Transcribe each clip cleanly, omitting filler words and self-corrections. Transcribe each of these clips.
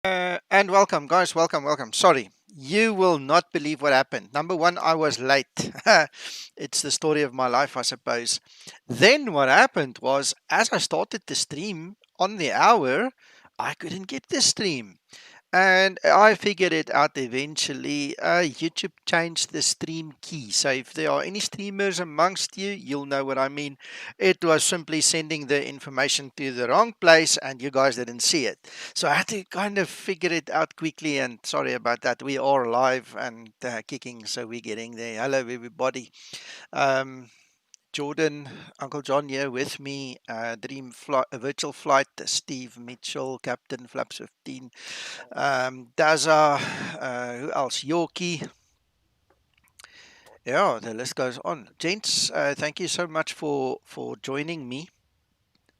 And welcome, guys. Welcome. Sorry, you will not believe what happened. Number one, I was late. It's the story of my life, I suppose. Then what happened was, as I started the stream on the hour, I couldn't get the stream. And I figured it out eventually. YouTube changed the stream key. So if there are any streamers amongst you, you'll know what I mean. It was simply sending the information to the wrong place and you guys didn't see it. So I had to kind of figure it out quickly. And sorry about that. We are live and kicking. So we're getting there. Hello, everybody. Um, Jordan, Uncle John here with me, Dream Flight, Virtual Flight, Steve Mitchell, Captain Flaps 15, Daza, who else? Yorkie. Yeah, the list goes on. Gents, thank you so much for joining me.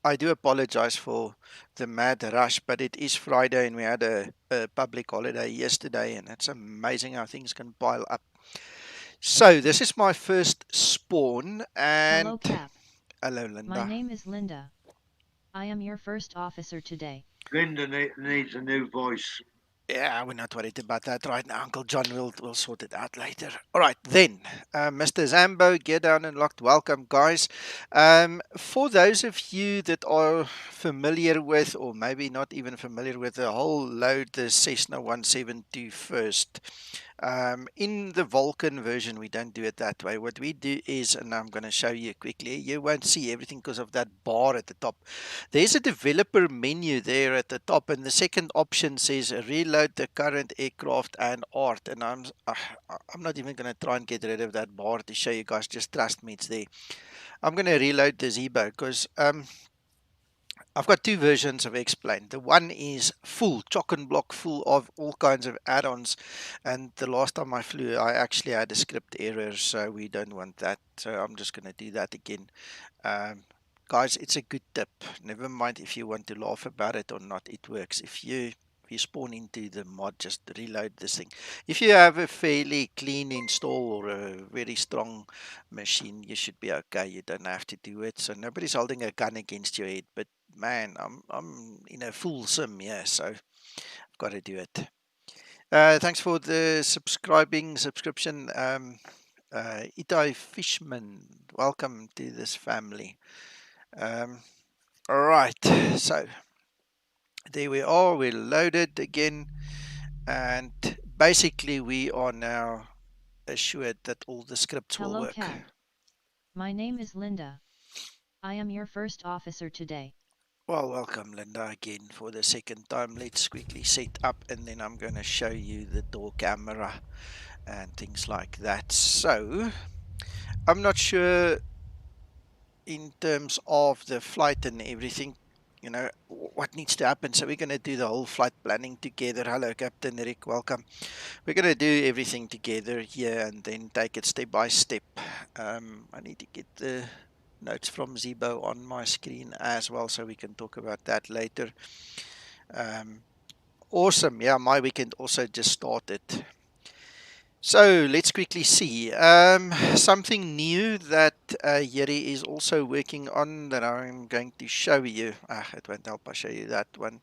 I do apologize for the mad rush, but it is Friday and we had a public holiday yesterday, and it's amazing how things can pile up. So this is my first spawn, and Hello, Cap. hello, Linda. My name is Linda. I am your first officer today. Linda needs a new voice. Yeah, we're not worried about that right now. Uncle John will sort it out later. All right, then, Mr. Zambo, get down and locked. Welcome, guys. For those of you that are familiar with, or maybe not even familiar with, the whole load the Cessna 172 first. In the Vulkan version, we don't do it that way. What we do is, and I'm going to show you quickly, you won't see everything because of that bar at the top. There's a developer menu there at the top, and the second option says reload the current aircraft and art. And I'm not even going to try and get rid of that bar to show you guys. Just trust me, it's there. I'm going to reload the Zebo because I've got two versions of Explain. The one is full, chock and block, full of all kinds of add-ons. And the last time I flew, I actually had a script error, so we don't want that. So I'm just going to do that again. Guys, it's a good tip. Never mind if you want to laugh about it or not, it works. If you spawn into the mod, just reload this thing. If you have a fairly clean install or a very strong machine, you should be okay. You don't have to do it. So nobody's holding a gun against your head. But man, I'm in a full sim, yeah, so I've got to do it. Thanks for the subscription. Itai Fishman, welcome to this family. All right, so there we are. We're loaded again, and basically we are now assured that all the scripts will work. Cap. My name is Linda. I am your first officer today. Well, welcome, Linda, again for the second time. Let's quickly set up, and then I'm going to show you the door camera and things like that. So I'm not sure in terms of the flight and everything, you know, what needs to happen. So we're going to do the whole flight planning together. Hello, Captain Rick, welcome. We're going to do everything together here and then take it step by step. I need to get the notes from Zebo on my screen as well, so we can talk about that later. Awesome. Yeah, my weekend also just started. So let's quickly see. Something new that Yeri is also working on that I'm going to show you. It won't help I show you that one.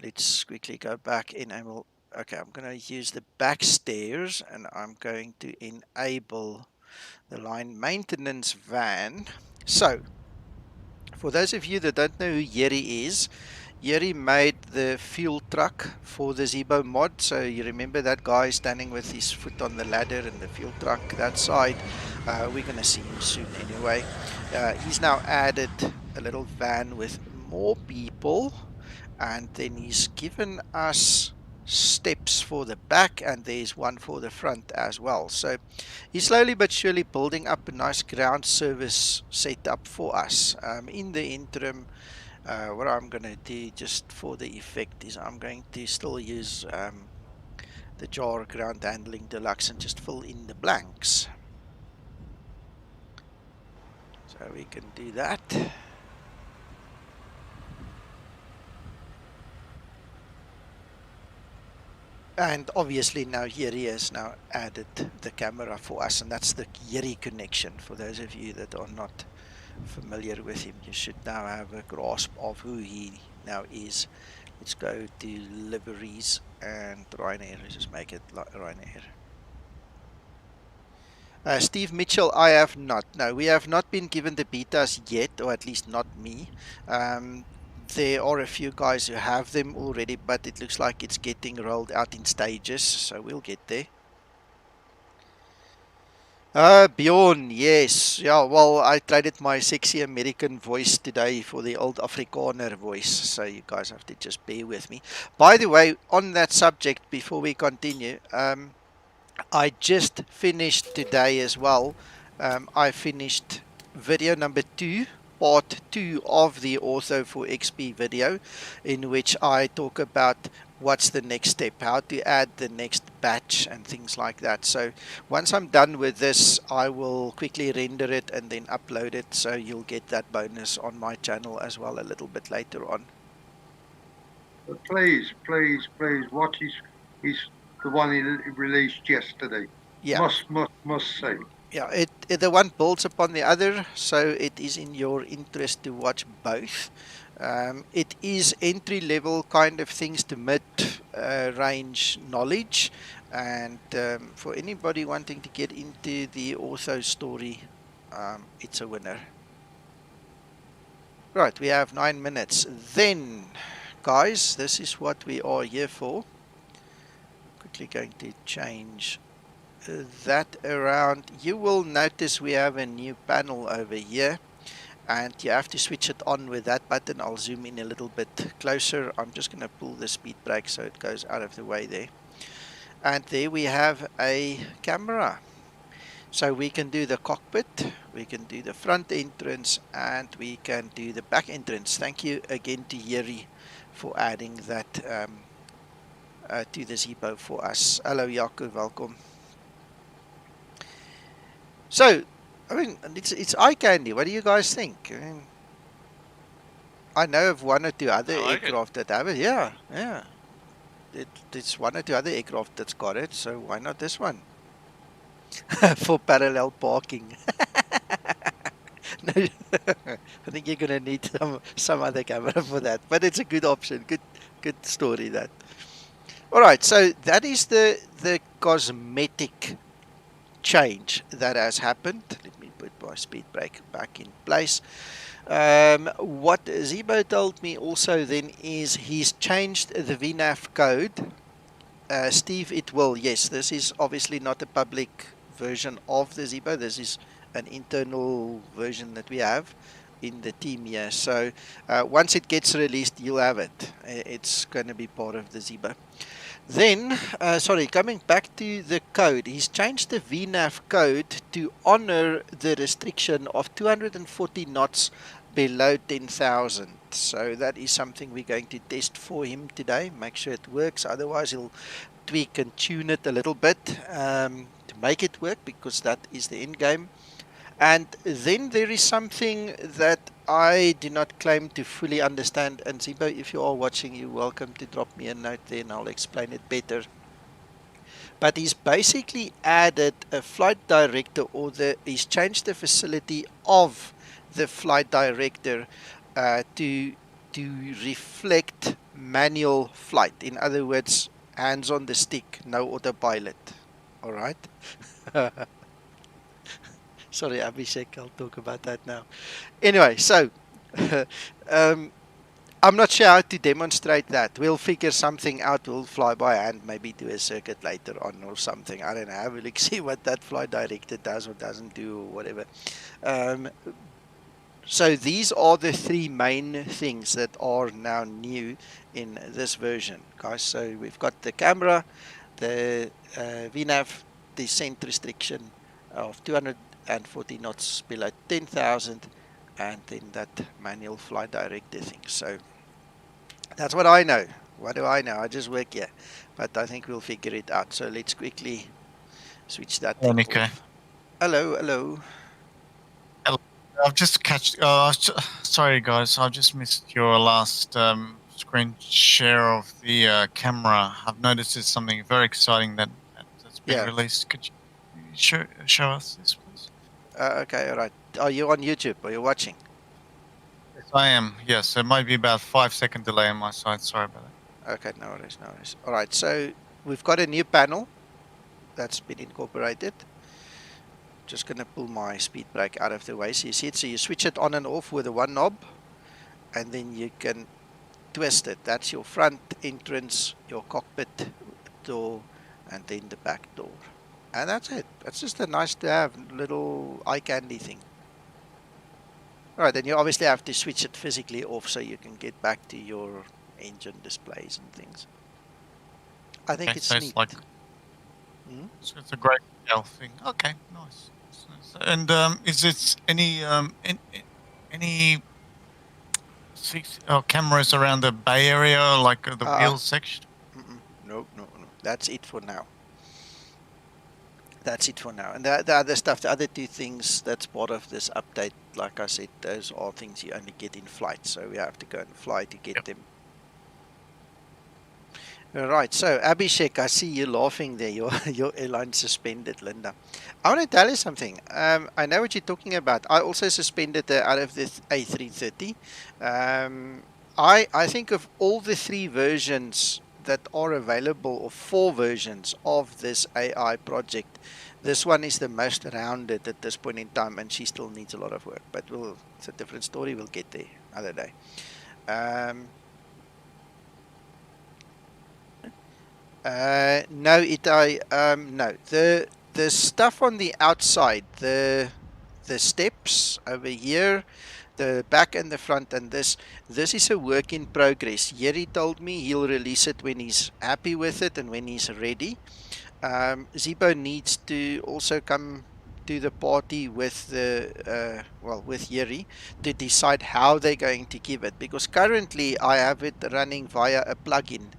Let's quickly go back, enable. Okay, I'm going to use the back stairs and I'm going to enable the line maintenance van. So, for those of you that don't know who Yeri is, Yeri made the fuel truck for the Zibo mod. So you remember that guy standing with his foot on the ladder and the fuel truck that side. We're going to see him soon anyway. He's now added a little van with more people, and then he's given us steps for the back, and there's one for the front as well. So he's slowly but surely building up a nice ground service setup for us. In the interim, what I'm going to do just for the effect is I'm going to still use the jar ground handling deluxe and just fill in the blanks. So we can do that. And obviously now Yeri has now added the camera for us, and that's the Yeri connection. For those of you that are not familiar with him, you should now have a grasp of who he now is. Let's go to liveries and Ryanair. Let's just make it Ryanair. Steve Mitchell, I have not. No, we have not been given the betas yet, or at least not me. There are a few guys who have them already, but it looks like it's getting rolled out in stages, so we'll get there. Bjorn, yes. Yeah, well, I traded my sexy American voice today for the old Afrikaner voice, so you guys have to just bear with me. By the way, on that subject, before we continue, I just finished today as well. I finished video number 2, part 2 of the Ortho for XP video, in which I talk about what's the next step, how to add the next batch and things like that. So once I'm done with this, I will quickly render it and then upload it, so you'll get that bonus on my channel as well a little bit later on. But please, watch his the one he released yesterday. Yeah. Must say. Yeah, the one builds upon the other, so it is in your interest to watch both. It is entry-level kind of things to mid-range knowledge, and for anybody wanting to get into the ortho story, it's a winner. Right, we have 9 minutes. Then, guys, this is what we are here for. Quickly going to change that around. You will notice we have a new panel over here, and you have to switch it on with that button. I'll zoom in a little bit closer. I'm just going to pull the speed brake so it goes out of the way there. And there we have a camera. So we can do the cockpit, we can do the front entrance, and we can do the back entrance. Thank you again to Yeri for adding that to the Zebo for us. Hello Jaco, welcome. So, I mean, it's eye candy. What do you guys think? I know of one or two other aircraft that have it. Yeah. It's one or two other aircraft that's got it, so why not this one? For parallel parking. No, I think you're gonna need some other camera for that, but it's a good option. Good story that. All right, so that is the cosmetic change that has happened. Let me put my speed brake back in place. What Zebo told me also then is he's changed the VNAV code. Steve, it will, yes, this is obviously not a public version of the Zebo. This is an internal version that we have in the team here. So once it gets released, you'll have it. It's going to be part of the Zebo. Then, coming back to the code, he's changed the VNAV code to honor the restriction of 240 knots below 10,000. So that is something we're going to test for him today. Make sure it works. Otherwise, he'll tweak and tune it a little bit to make it work, because that is the end game. And then there is something that I do not claim to fully understand. And Zebo, if you are watching, you're welcome to drop me a note there and I'll explain it better. But he's basically added a flight director, or he's changed the facility of the flight director to reflect manual flight. In other words, hands on the stick, no autopilot. All right. Sorry, Abhishek, I'll talk about that now. Anyway, so I'm not sure how to demonstrate that. We'll figure something out. We'll fly by hand, maybe do a circuit later on or something. I don't know. We'll see what that flight director does or doesn't do or whatever. So these are the three main things that are now new in this version, guys. So we've got the camera, the VNAV descent restriction of 240 knots below 10,000, and then that manual flight director thing. So that's what I know. What do I know? I just work here, but I think we'll figure it out. So let's quickly switch that thing off. Hello. Hello. I've just sorry guys, I just missed your last screen share of the camera. I've noticed there's something very exciting that's been released. Could you show us this, please? Okay, all right. Are you on YouTube? Are you watching? Yes, I am. Yes, it might be about 5-second delay on my side. Sorry about that. Okay, no worries, no worries. All right, so we've got a new panel that's been incorporated. Just going to pull my speed brake out of the way so you see it. So you switch it on and off with the one knob, and then you can twist it. That's your front entrance, your cockpit door, and then the back door. And that's it. That's just a nice to have little eye candy thing. All right, then you obviously have to switch it physically off so you can get back to your engine displays and things. I think Okay, it's so neat. it's like so it's a great scale thing. Okay, nice. And is it any cameras around the Bay Area, like the wheel section? No. That's it for now. That's it for now. And the other stuff, the other two things that's part of this update, like I said, those are things you only get in flight. So we have to go and fly to get them. All right, so Abhishek, I see you laughing there. Your airline suspended, Linda. I want to tell you something. I know what you're talking about. I also suspended out of the A330. I think of all the 3 versions that are available, or 4 versions of this AI project, this one is the most rounded at this point in time, and she still needs a lot of work. But it's a different story. We'll get there another day. No, no. The stuff on the outside, the steps over here, the back and the front, and this is a work in progress. Yeri told me he'll release it when he's happy with it and when he's ready. Zebo needs to also come to the party with with Yeri to decide how they're going to give it, because currently I have it running via a plugin.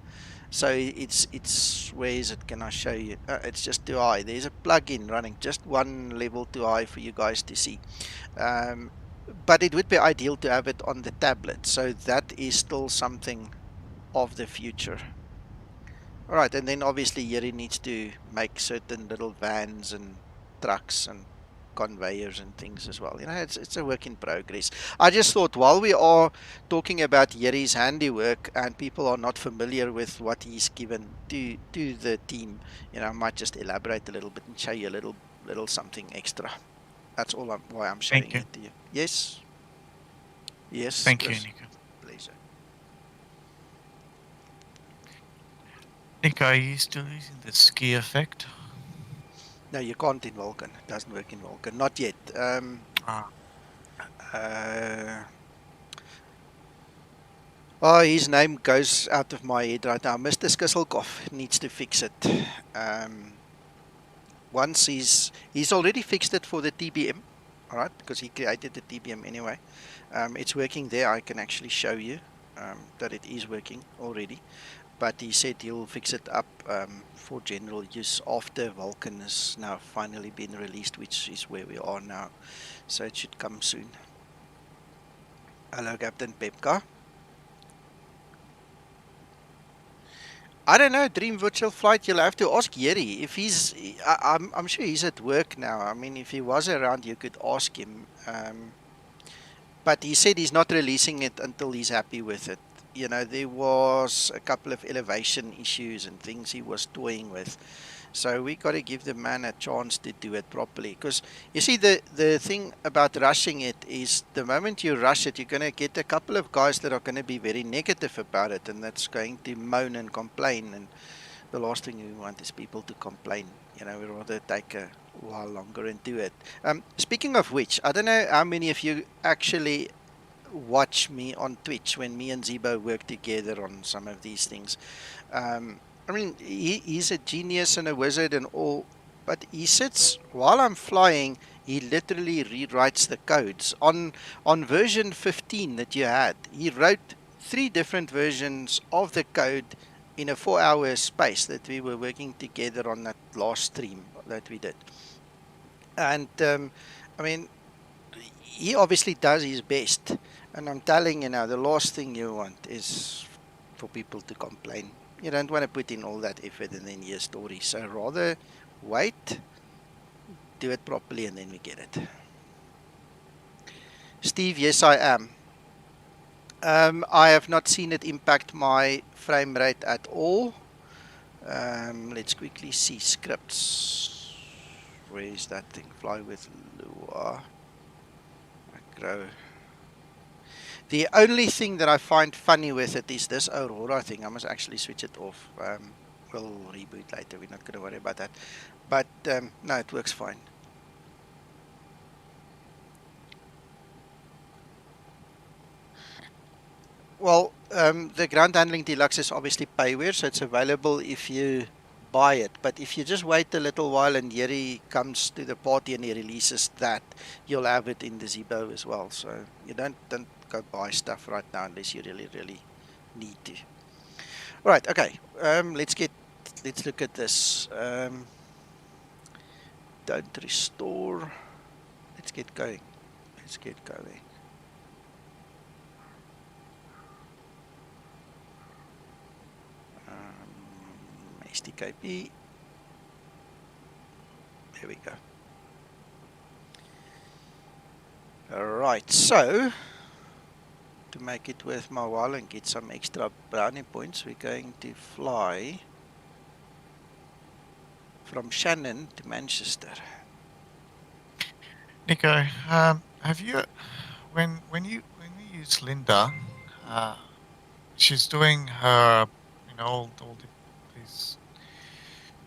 So it's where is it? Can I show you? It's just too high. There's a plugin running just one level too high for you guys to see. But it would be ideal to have it on the tablet. So that is still something of the future. All right, and then obviously Yeri needs to make certain little vans and trucks and conveyors and things as well. You know, it's a work in progress. I just thought while we are talking about Yeri's handiwork and people are not familiar with what he's given to the team, you know, I might just elaborate a little bit and show you a little something extra. That's all why I'm showing it to you. Yes. Yes. Thank Chris. you, Nico. Pleasure. Nico, are you still using the ski effect? No, you can't in Vulkan. It doesn't work in Vulkan. Not yet. His name goes out of my head right now. Mr. Skisselkoff needs to fix it. Once he's already fixed it for the TBM, all right, because he created the TBM anyway. It's working there. I can actually show you that it is working already. But he said he'll fix it up for general use after Vulkan has now finally been released, which is where we are now. So it should come soon. Hello, Captain Pepka. I don't know, Dream Virtual Flight, you'll have to ask Yeri. If he's, I'm sure he's at work now. I mean, if he was around, you could ask him. But he said he's not releasing it until he's happy with it. You know, there was a couple of elevation issues and things he was toying with. So we got to give the man a chance to do it properly. Because you see, the thing about rushing it is the moment you rush it, you're going to get a couple of guys that are going to be very negative about it, and that's going to moan and complain. And the last thing we want is people to complain. You know, we'd rather take a while longer and do it. Speaking of which, I don't know how many of you actually watch me on Twitch when me and Zebo work together on some of these things. I mean, he's a genius and a wizard and all, but he sits while I'm flying. He literally rewrites the codes on version 15 that you had. He wrote 3 different versions of the code in a 4-hour space that we were working together on that last stream that we did. And I mean, he obviously does his best. And I'm telling you now, the last thing you want is for people to complain. You don't want to put in all that effort and then hear stories. So rather wait, do it properly, and then we get it. Steve, yes, I am. I have not seen it impact my frame rate at all. Let's quickly see scripts. Where is that thing? Fly with Lua. Macro. The only thing that I find funny with it is this Aurora thing. I must actually switch it off. We'll reboot later. We're not going to worry about that. But no, it works fine. Well, the Ground Handling Deluxe is obviously payware, so it's available if you buy it. But if you just wait a little while and Yeri comes to the party and he releases that, you'll have it in the Zebo as well. So you don't go buy stuff right now unless you really need to. All right, okay. Let's look at this. Don't restore. Let's get going. Let's get going. STKP. There we go. All right, so to make it worth my while and get some extra brownie points, we're going to fly from Shannon to Manchester. Nico, have you when you use Linda, she's doing her all these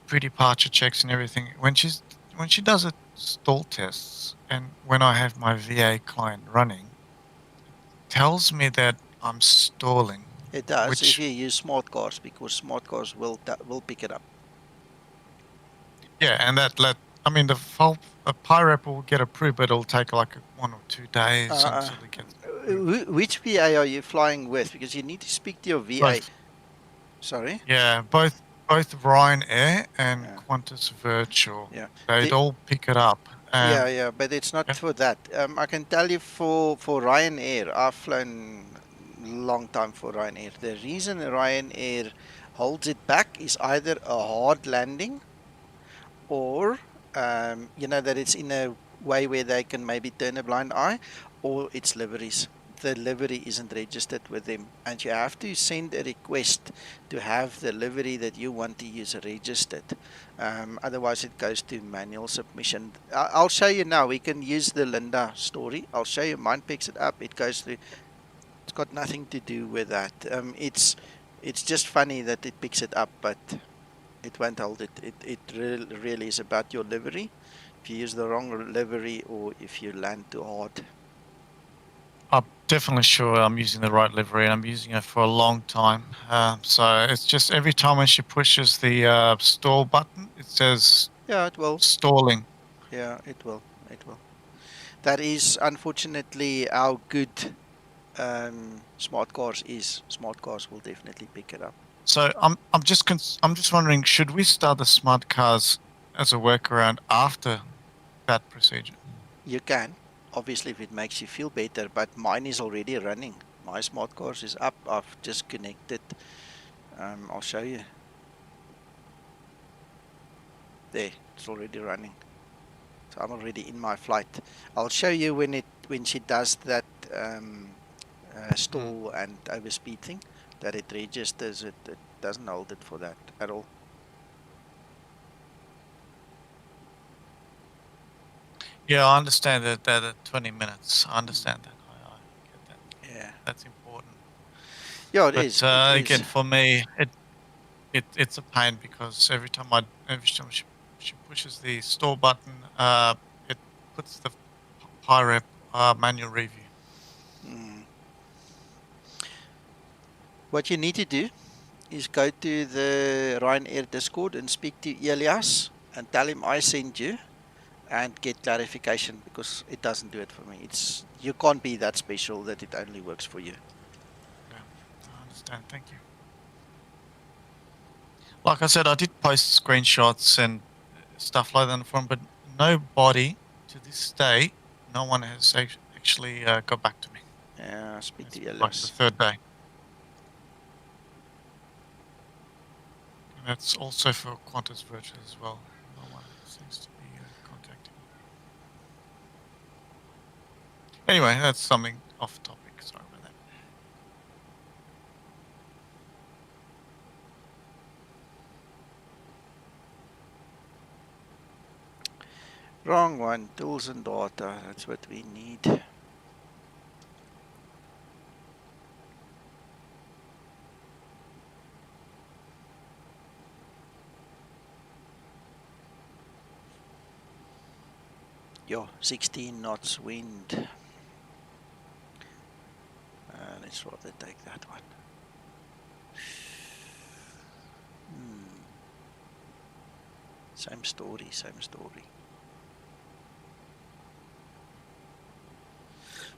pre-departure checks and everything. When she does it stall tests, and when I have my VA client running, it tells me that I'm stalling. It does Which, if you use smart cars, because smart cars will pick it up. yeah, and I mean the PIREP will get approved, but it'll take like 1 or 2 days until it gets approved. Which VA are you flying with? Because you need to speak to your VA. Both. Sorry? Yeah, both Ryanair and Yeah. Qantas Virtual. Yeah. They'd all pick it up. Yeah, but it's not for that. I can tell you for Ryanair, I've flown long time for Ryanair. The reason Ryanair holds it back is either a hard landing or that it's in a way where they can maybe turn a blind eye, or it's liveries. The livery isn't registered with them, and you have to send a request to have the livery that you want to use registered. Otherwise, it goes to manual submission. I'll show you now. We can use the Linda story. I'll show you. Mine picks it up. It goes to. It's got nothing to do with that. It's just funny that it picks it up, but it won't hold it. It really is about your livery. If you use the wrong livery or if you land too hard. I'm definitely sure I'm using the right livery, and I'm using it for a long time. So it's just every time when she pushes the stall button, it says Yeah, it will. stalling. Yeah, it will. It will. That is unfortunately how good smart cars is. Smart cars will definitely pick it up. So I'm just wondering, should we start the smart cars as a workaround after that procedure? You can, obviously, if it makes you feel better, but mine is already running. My smart cars is up. I've just connected. I'll show you. There, it's already running. So I'm already in my flight. I'll show you when she does that stall and overspeed thing, that it registers it. It doesn't hold it for that at all. Yeah, I understand that at 20 minutes. I understand that. I get that. Yeah. That's important. Yeah, it But is. again, for me, it's a pain because every time she pushes the store button, it puts the PIREP manual review. What you need to do is go to the Ryanair Discord and speak to Elias and tell him I sent you and get clarification, because it doesn't do it for me. You can't be that special that it only works for you. Yeah, I understand. Thank you. Like I said, I did post screenshots and stuff like that on the forum, but nobody to this day, no one has actually got back to me. Yeah, speak to Elias. Like the third day. And that's also for Qantas Virtual as well. No one seems to be contacting me. Anyway, that's something off topic. Sorry about that. Wrong one. Tools and data. That's what we need. Yo, 16 knots wind. Let's rather take that one. Same story, same story.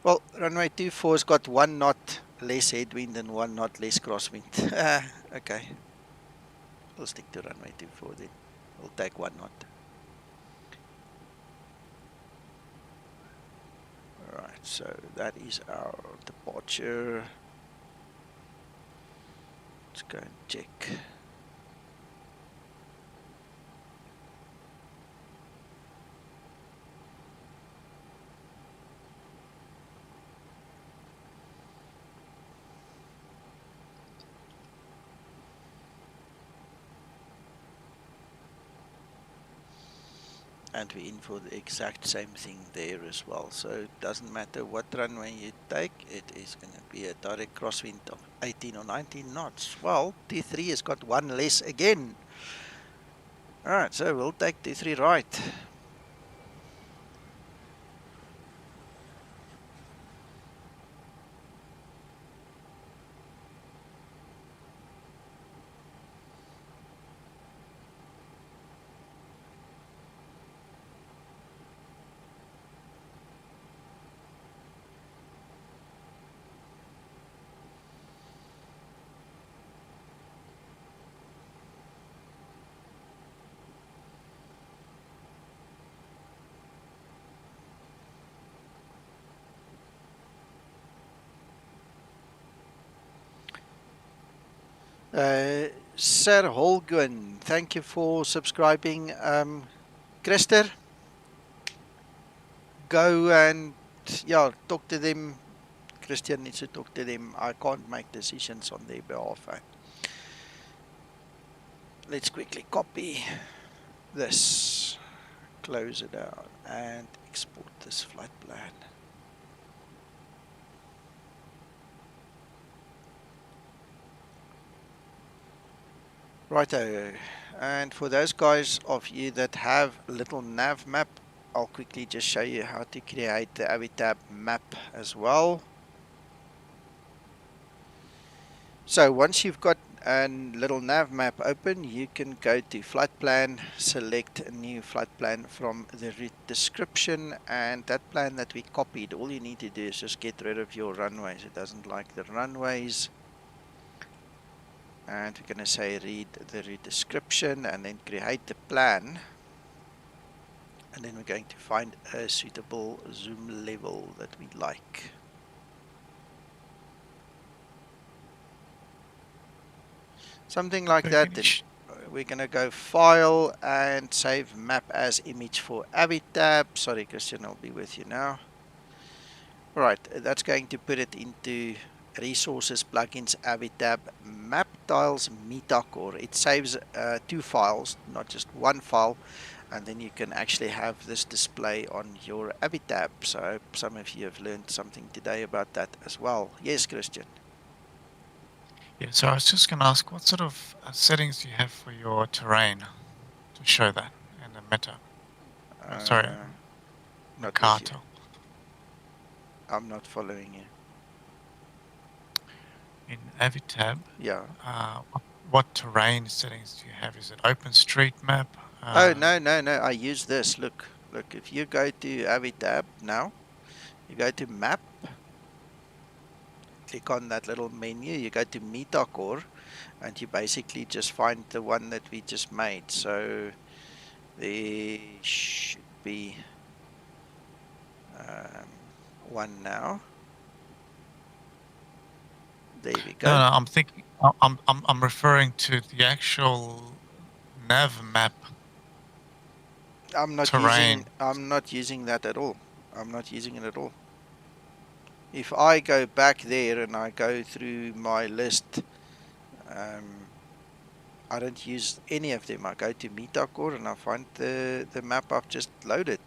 Well, runway 24's got 1 knot less headwind and 1 knot less crosswind. Okay. We'll stick to runway 24 then. We'll take 1 knot. Alright, so that is our departure. Let's go and check. And we're in for the exact same thing there as well. So it doesn't matter what runway you take, it is going to be a direct crosswind of 18 or 19 knots. Well, T3 has got 1 less again. Alright, so we'll take T3 right. Sir Holgun, thank you for subscribing. Christer, go and talk to them. Christian needs to talk to them. I can't make decisions on their behalf. Let's quickly copy this, close it out, and export this flight plan. Righto, and for those guys of you that have a little nav map, I'll quickly just show you how to create the Avitab map as well. So once you've got a little nav map open, you can go to flight plan, select a new flight plan from the route description, and that plan that we copied, all you need to do is just get rid of your runways. It doesn't like the runways. And we're going to say read the route description and then create the plan. And then we're going to find a suitable zoom level that we like. Something like that. Then we're going to go file and save map as image for Avitab. Sorry, Christian, I'll be with you now. Right, that's going to put it into resources, plugins, Avitab, map tiles, Metacore. It saves 2 files, not just 1 file, and then you can actually have this display on your Avitab. So I hope some of you have learned something today about that as well. Yes, Christian. Yeah, so I was just going to ask, what sort of settings do you have for your terrain to show that in the meta? Sorry, not Carter. I'm not following you. In Avitab, yeah. What terrain settings do you have? Is it OpenStreetMap? Oh, no. I use this. Look, if you go to Avitab now, you go to Map, click on that little menu, you go to Metacore, and you basically just find the one that we just made. So there should be one now. There we go. No, I'm thinking. I'm referring to the actual nav map. I'm not terrain. I'm not using that at all. I'm not using it at all. If I go back there and I go through my list, I don't use any of them. I go to Metacore and I find the map I've just loaded.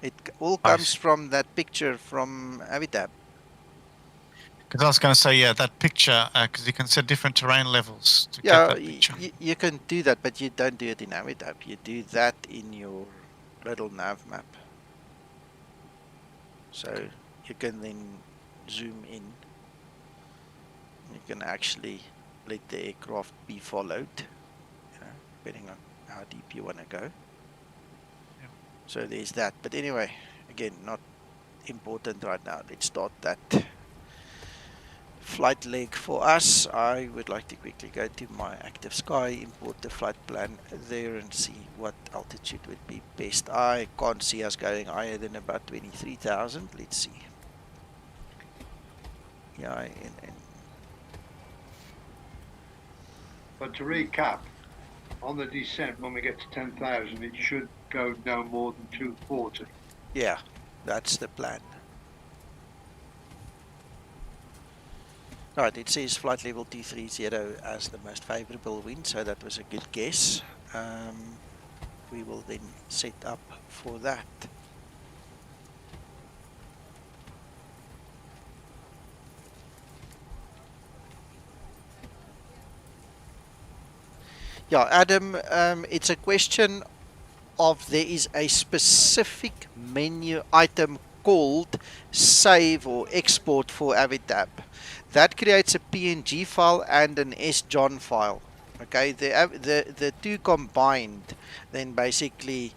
It all comes Nice. from that picture from Avitab. Because I was going to say, yeah, that picture, because you can set different terrain levels to get Yeah, that picture. you can do that, but you don't do it in Avitab. You do that in your little nav map. So you can then zoom in. You can actually let the aircraft be followed, depending on how deep you want to go. Yeah. So there's that. But anyway, again, not important right now. Let's start that flight leg for us. I would like to quickly go to my active sky, import the flight plan there and see what altitude would be best. I can't see us going higher than about 23,000. Let's see. EINN. But to recap, on the descent, when we get to 10,000, it should go no more than 240. Yeah, that's the plan. Right, it says flight level 230 as the most favorable wind, so that was a good guess. We will then set up for that. Yeah, Adam, it's a question of there is a specific menu item called save or export for Avitab. That creates a PNG file and an SJON file. Okay, the two combined then basically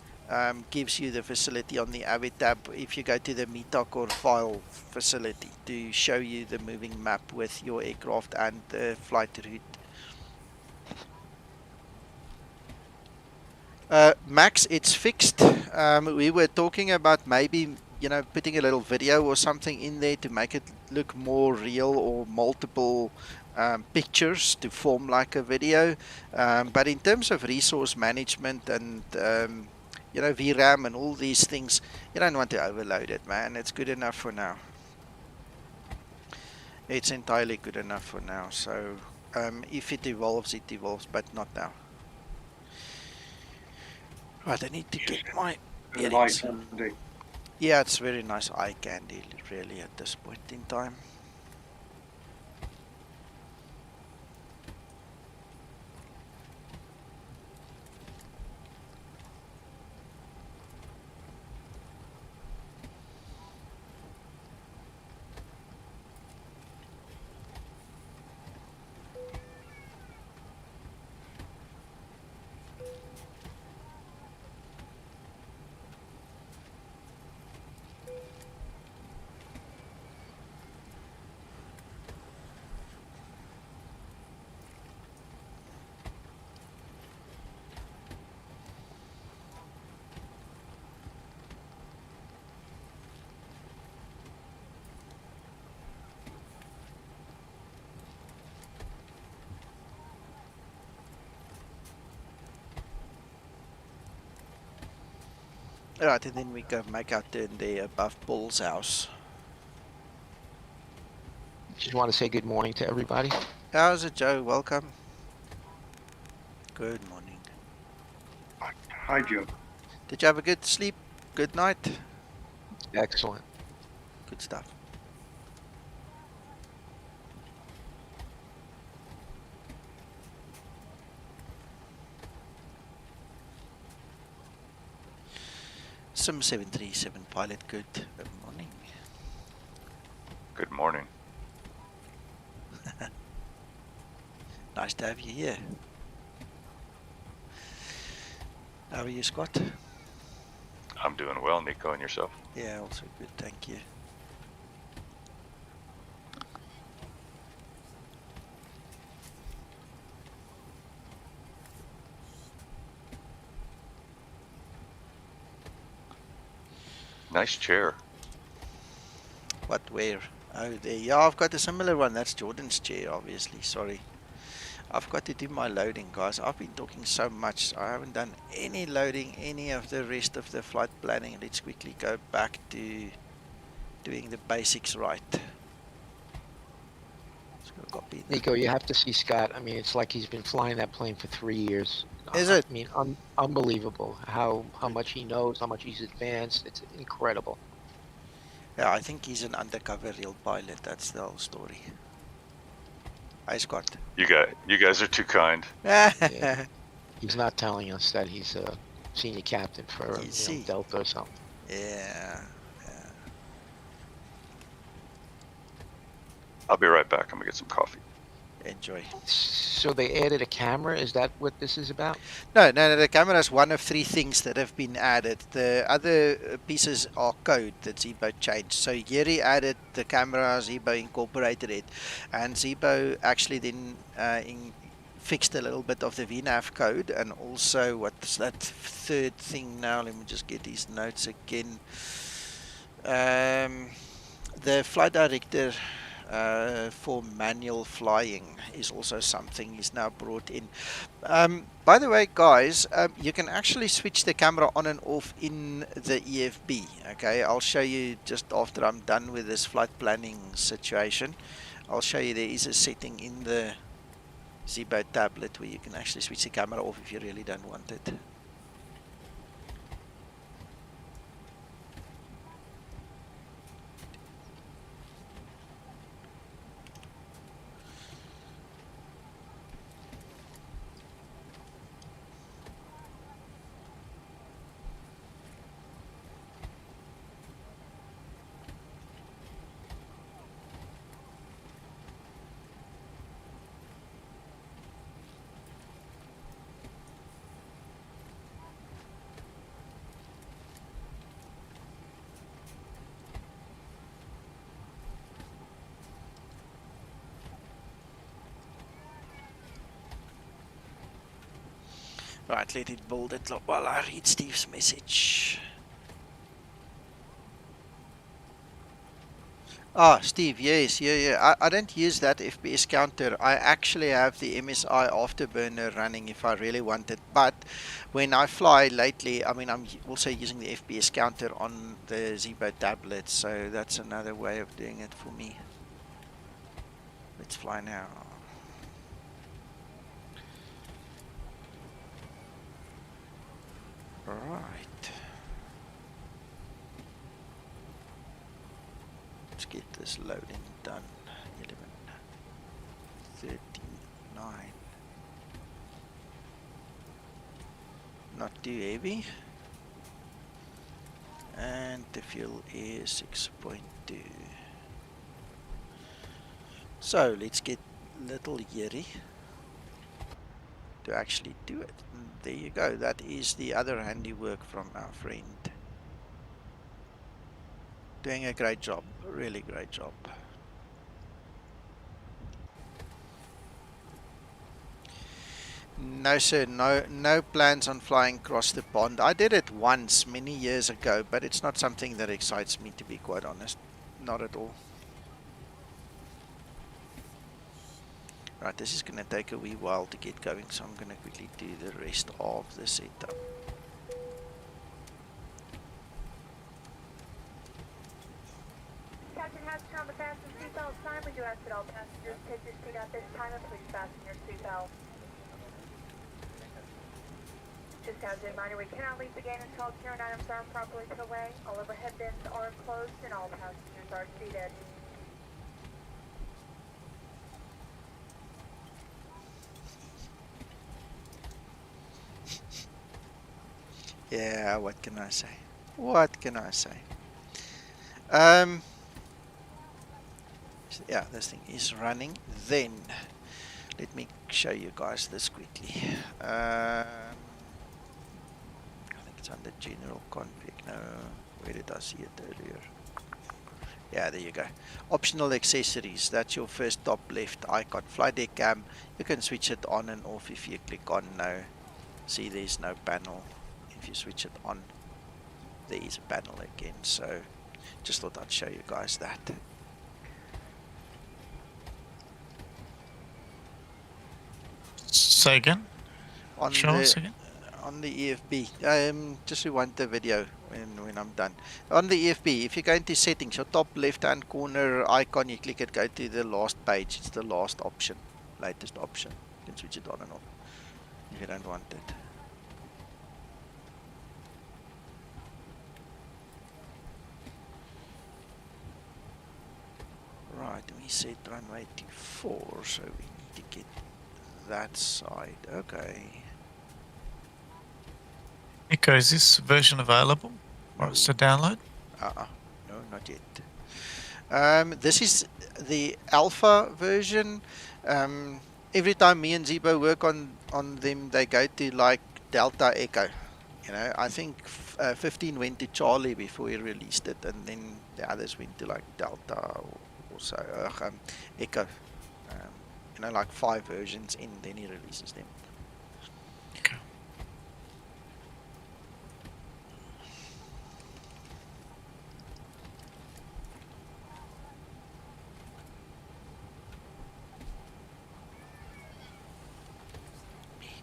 gives you the facility on the Avitab if you go to the Metacore file facility to show you the moving map with your aircraft and the flight route. Max, it's fixed. We were talking about maybe, putting a little video or something in there to make it look more real, or multiple pictures to form like a video. But in terms of resource management and, VRAM and all these things, you don't want to overload it, man. It's good enough for now. It's entirely good enough for now. So if it evolves, but not now. Right, I need to get my bearings. Yeah, it's very nice eye candy, really, at this point in time. Right, and then we go make our turn there above Paul's house. Just want to say good morning to everybody. How's it, Joe? Welcome. Good morning. Hi, Joe. Did you have a good sleep? Good night? Excellent. Good stuff. Sim 737 pilot, good morning. Good morning. Nice to have you here. How are you, Scott? I'm doing well, Nico, and yourself? Yeah, also good, thank you. Nice chair. What, where? Oh, there. Yeah, I've got a similar one. That's Jordan's chair, obviously. Sorry. I've got to do my loading, guys. I've been talking so much. I haven't done any loading, any of the rest of the flight planning. Let's quickly go back to doing the basics right. Let's Copy that. Nico, you have to see Scott. I mean, it's like he's been flying that plane for 3 years. Is it? I mean, unbelievable how much he knows, how much he's advanced. It's incredible. Yeah, I think he's an undercover real pilot. That's the whole story. Hi, Scott. You guys are too kind. Yeah. He's not telling us that he's a senior captain for You see. Delta or something. Yeah. I'll be right back. I'm gonna get some coffee. Enjoy. So they added a camera. Is that what this is about? No, the camera is one of 3 things that have been added. The other pieces are code that Zebo changed. So Yeri added the camera, Zebo incorporated it, and Zebo actually then fixed a little bit of the VNAV code, and also what's that third thing now? Let me just get these notes again. The flight director for manual flying is also something he's now brought in. By the way, guys, you can actually switch the camera on and off in the EFB. Okay, I'll show you just after I'm done with this flight planning situation. I'll show you there is a setting in the Zebo tablet where you can actually switch the camera off if you really don't want it. Right, let it build it while I read Steve's message. Ah, Steve, yes, yeah. I don't use that FPS counter. I actually have the MSI afterburner running if I really want it. But when I fly lately, I mean, I'm also using the FPS counter on the Zebo tablet. So that's another way of doing it for me. Let's fly now. Right. Let's get this loading done. 11, 39. Not too heavy. And the fuel is 6.2. So let's get little Yeri to actually do it. And there you go. That is the other handiwork from our friend. Doing a great job. Really great job. No sir, no plans on flying across the pond. I did it once many years ago, but it's not something that excites me, to be quite honest. Not at all. Right, this is going to take a wee while to get going, so I'm going to quickly do the rest of the setup. Captain has turned on the fasten seatbelt sign. We do ask that all passengers take your seat at this time and please fasten your seatbelt. Just as a reminder, we cannot leave the gate until all carrying items are properly put away. All overhead bins are closed and all passengers are seated. Yeah, what can I say? What can I say? Yeah, this thing is running. Then let me show you guys this quickly. I think it's under general config. No, where did I see it earlier? Yeah, there you go. Optional accessories. That's your first top left icon. Flight deck cam. You can switch it on and off if you click on no. See, there's no panel. If you switch it on, there is a panel again. So just thought I'd show you guys that. Say again. On Show us the again. On the EFB, just rewind the video when I'm done. On the EFB, if you go into settings, your top left-hand corner icon, you click it, go to the last page. It's the last option, latest option. You can switch it on and off if you don't want it. Right, we set runway 24, so we need to get that side. Okay. Nico, is this version available for us to download? No, not yet. This is the alpha version. Every time me and Zebo work on them, they go to like Delta Echo. You know, I think 15 went to Charlie before we released it, and then the others went to like Delta or so, Echo. You know, like 5 versions in, then he releases them. Okay.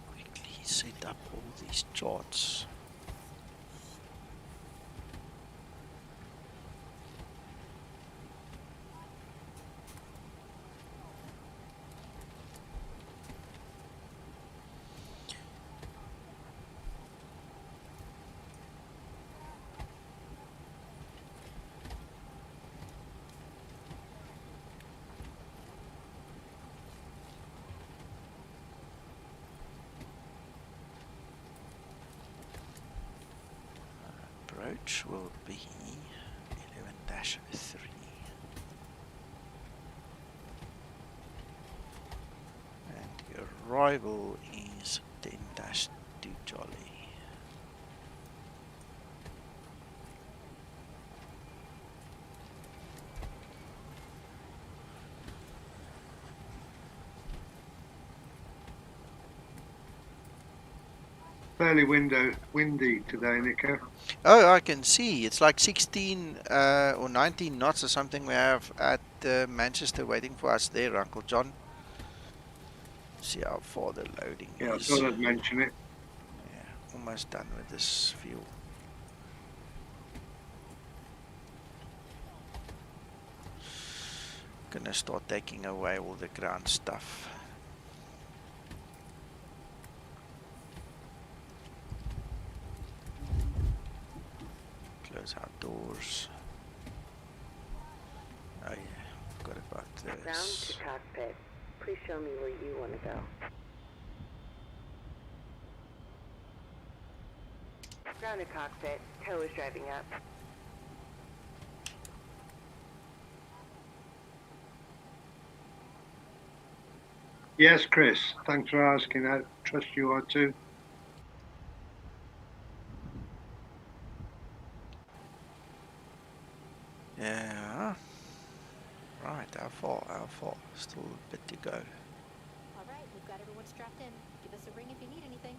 Quickly set up all these charts. Approach will be 11-3. And your arrival is 10-2 Charlie. Fairly windy today, Nico. Oh, I can see. It's like 16 or 19 knots or something we have at Manchester waiting for us there, Uncle John. See how far the loading Yeah, I is. thought I'd mention it. Yeah, almost done with this fuel. Gonna start taking away all the ground stuff. Close our doors. Oh yeah, forgot about Ground this. to cockpit. Please show me where you want to go. Ground to cockpit. Tow is driving up. Yes, Chris. Thanks for asking. I trust you are too. Yeah. Right, how far? How far? Still a bit to go. All right, we've got everyone strapped in. Give us a ring if you need anything.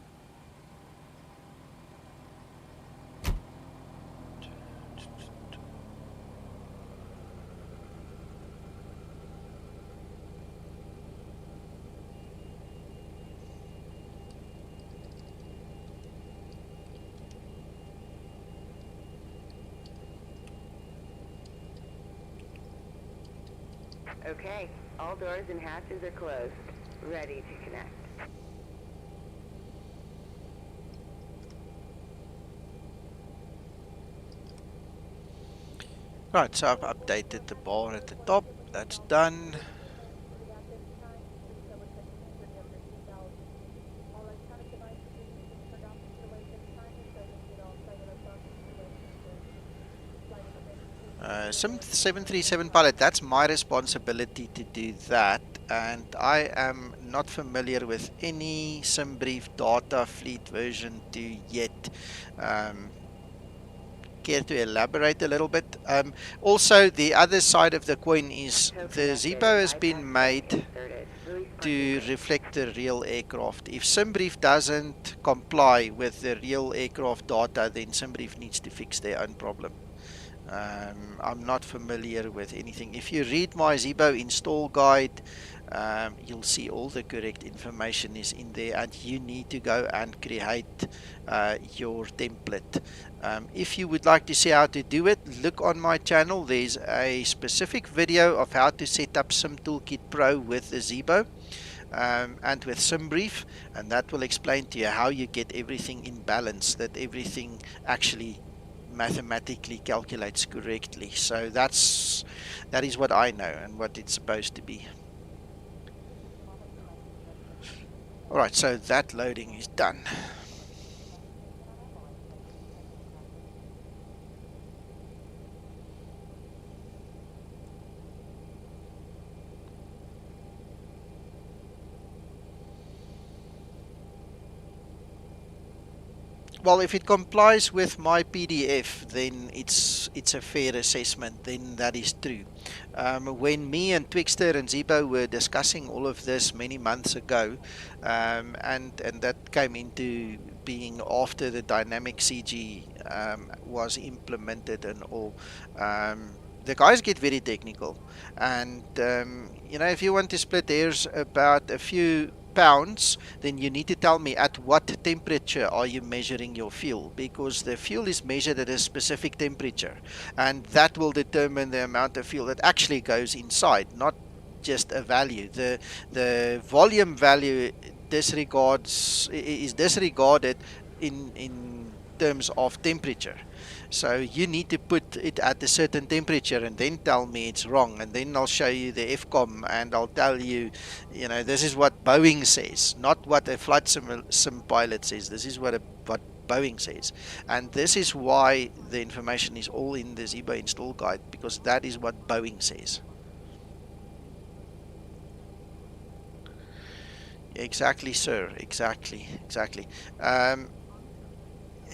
Okay, all doors and hatches are closed. Ready to connect. Right, so I've updated the bar at the top. That's done. Sim 737 pilot, that's my responsibility to do that, and I am not familiar with any SimBrief data fleet version 2 yet. Care to elaborate a little bit? Also, the other side of the coin is the Zebo has been made to reflect the real aircraft. If SimBrief doesn't comply with the real aircraft data, then SimBrief needs to fix their own problem. I'm not familiar with anything. If you read my Zebo install guide, you'll see all the correct information is in there, and you need to go and create your template. If you would like to see how to do it, look on my channel. There's a specific video of how to set up Sim Toolkit Pro with the Zebo and with SimBrief, and that will explain to you how you get everything in balance, that everything actually mathematically calculates correctly. So that is what I know and what it's supposed to be. Alright, so that loading is done. Well, if it complies with my PDF, then it's a fair assessment, then that is true. When me and Twixter and Zebo were discussing all of this many months ago, and that came into being after the dynamic CG was implemented and all, the guys get very technical. And, you know, if you want to split hairs about a few pounds, then you need to tell me at what temperature are you measuring your fuel, because the fuel is measured at a specific temperature, and that will determine the amount of fuel that actually goes inside, not just a value. The volume value is disregarded in terms of temperature. So you need to put it at a certain temperature and then tell me it's wrong, and then I'll show you the FCOM and I'll tell you, you know, this is what Boeing says, not what a flight sim pilot says. This is what Boeing says, and this is why the information is all in the Zebo install guide, because that is what Boeing says. Exactly, sir. Exactly.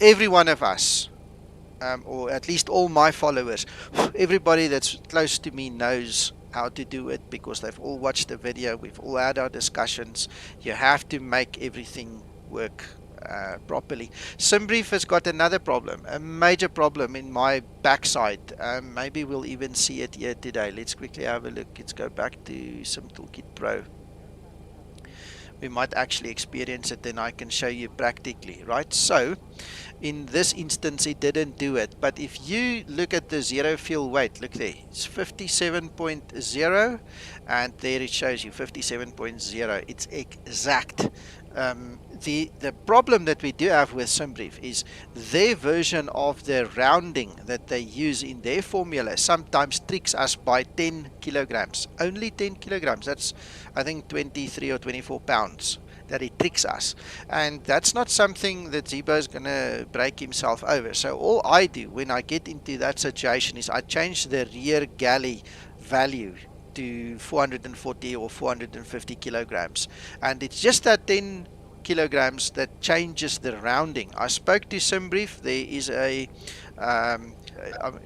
Every one of us, or at least all my followers, everybody that's close to me knows how to do it, because they've all watched the video, we've all had our discussions. You have to make everything work properly. SimBrief has got another problem, a major problem in my backside. Maybe we'll even see it here today. Let's quickly have a look. Let's go back to Sim Toolkit Pro. We might actually experience it, then I can show you practically, right? So in this instance it didn't do it, but if you look at the zero fuel weight, look there, it's 57.0, and there it shows you 57.0. it's exact. The problem that we do have with SimBrief is their version of the rounding that they use in their formula sometimes tricks us by 10 kilograms, only 10 kilograms. That's, I think, 23 or 24 pounds that it tricks us, and that's not something that Zebo is going to break himself over. So all I do when I get into that situation is I change the rear galley value to 440 or 450 kilograms, and it's just that 10 kilograms that changes the rounding. I spoke to SimBrief. There is a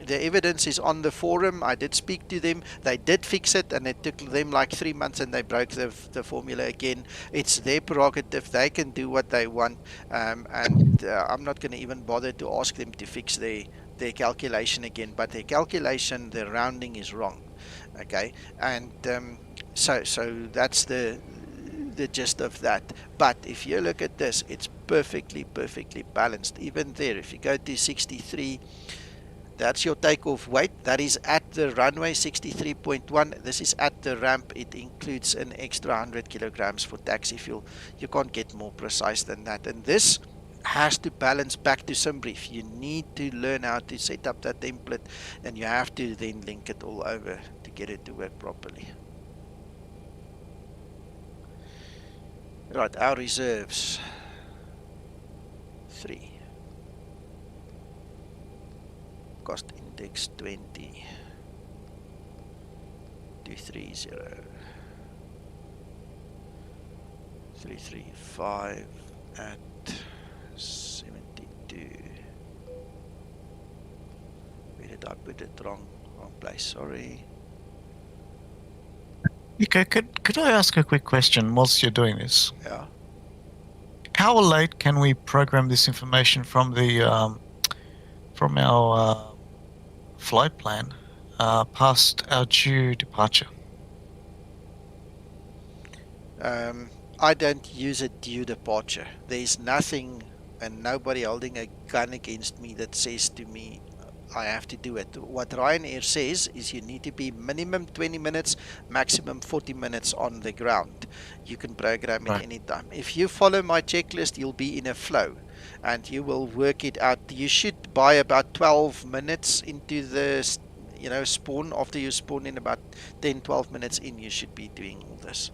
the evidence is on the forum. I did speak to them. They did fix it, and it took them like 3 months, and they broke the formula again. It's their prerogative. They can do what they want, and I'm not going to even bother to ask them to fix their calculation again. But their calculation, the rounding is wrong. Okay, and so that's the gist of that. But if you look at this, it's perfectly balanced. Even there, if you go to 63, that's your takeoff weight. That is at the runway, 63.1. This is at the ramp. It includes an extra 100 kilograms for taxi fuel. You can't get more precise than that. And this has to balance back to SimBrief. You need to learn how to set up that template, and you have to then link it all over to get it to work properly. Right, our reserves 3, cost index 20, 230, 335 at 72. Where did I put it? Wrong place, sorry. Okay, could I ask a quick question whilst you're doing this? Yeah. How late can we program this information from the from our flight plan past our due departure? I don't use a due departure. There's nothing and nobody holding a gun against me that says to me I have to do it. What Ryanair says is you need to be minimum 20 minutes, maximum 40 minutes on the ground. You can program it Right. anytime. If you follow my checklist, you'll be in a flow and you will work it out. You should buy about 12 minutes into the spawn. After you spawn in about 10-12 minutes in, you should be doing all this.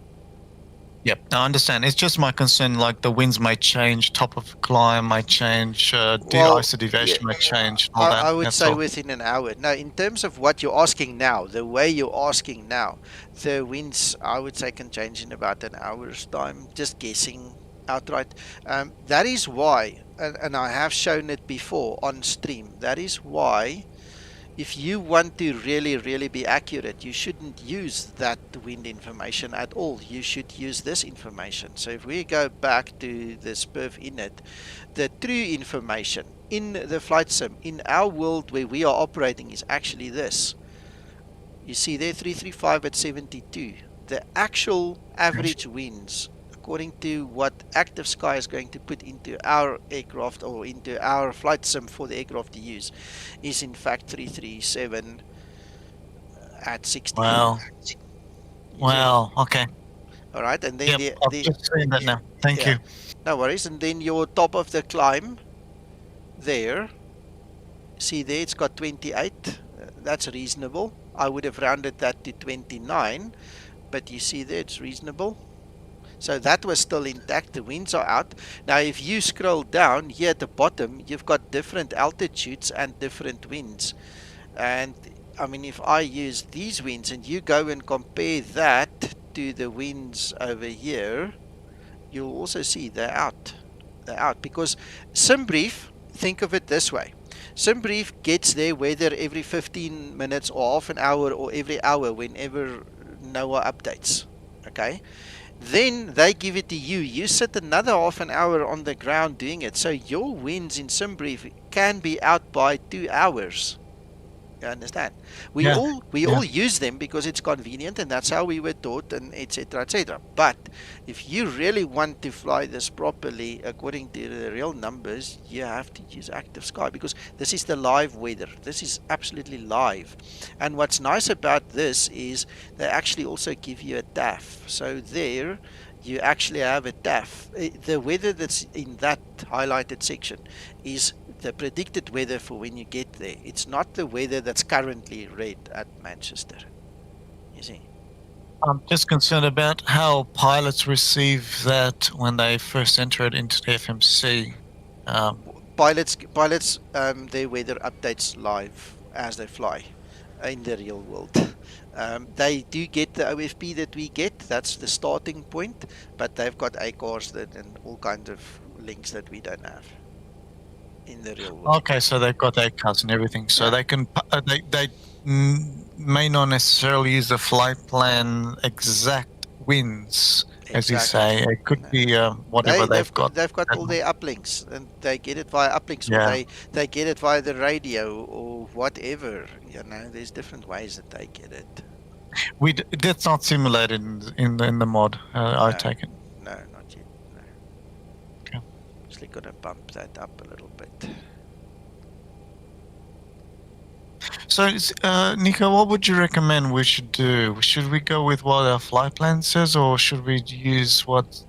Yep, I understand. It's just my concern, like the winds may change, top of climb might change, ISO deviation might change, all that. I would That's say all. within an hour. Now, in terms of what you're asking now, the way you're asking now, the winds, I would say, can change in about an hour's time, just guessing outright. That is why, and I have shown it before on stream, that is why if you want to really, really be accurate, you shouldn't use that wind information at all. You should use this information. So if we go back to the SPERF init, the true information in the flight sim, in our world where we are operating, is actually this. You see there, 335 at 72. The actual average winds, according to what Active Sky is going to put into our aircraft or into our flight sim for the aircraft to use, is in fact 337 at 60. Wow. Okay. All right, and then Yep, I've just seen that now. Thank you. No worries. And then your top of the climb there, see there, it's got 28. That's reasonable. I would have rounded that to 29, but you see there, it's reasonable. So that was still intact. The winds are out. Now, if you scroll down here at the bottom, you've got different altitudes and different winds. And I mean, if I use these winds and you go and compare that to the winds over here, you'll also see they're out. They're out because SimBrief, think of it this way. SimBrief gets their weather every 15 minutes or half an hour or every hour whenever NOAA updates. Okay? Then they give it to you. You sit another half an hour on the ground doing it. So your winds in SimBrief can be out by 2 hours. You understand? We all use them because it's convenient and that's how we were taught, and etc. etc. But if you really want to fly this properly according to the real numbers, you have to use Active Sky because this is the live weather. This is absolutely live. And what's nice about this is they actually also give you a TAF. So there you actually have a TAF. The weather that's in that highlighted section is the predicted weather for when you get there. It's not the weather that's currently red at Manchester. You see? I'm just concerned about how pilots receive that when they first enter it into the FMC. Pilots, their weather updates live as they fly in the real world. They do get the OFP that we get. That's the starting point, but they've got ACARs and all kinds of links that we don't have in the real world. Okay, so they've got ACARs and everything, so they can they may not necessarily use the flight plan exact winds, as you say. It could be whatever they've got. They've got all their uplinks, and they get it via uplinks, or they get it via the radio or whatever. You know, there's different ways that they get it. That's not simulated in the mod. I take it. No, not yet. No. Okay. Actually, gonna bump that up a little bit. So, Nico, what would you recommend we should do? Should we go with what our flight plan says, or should we use what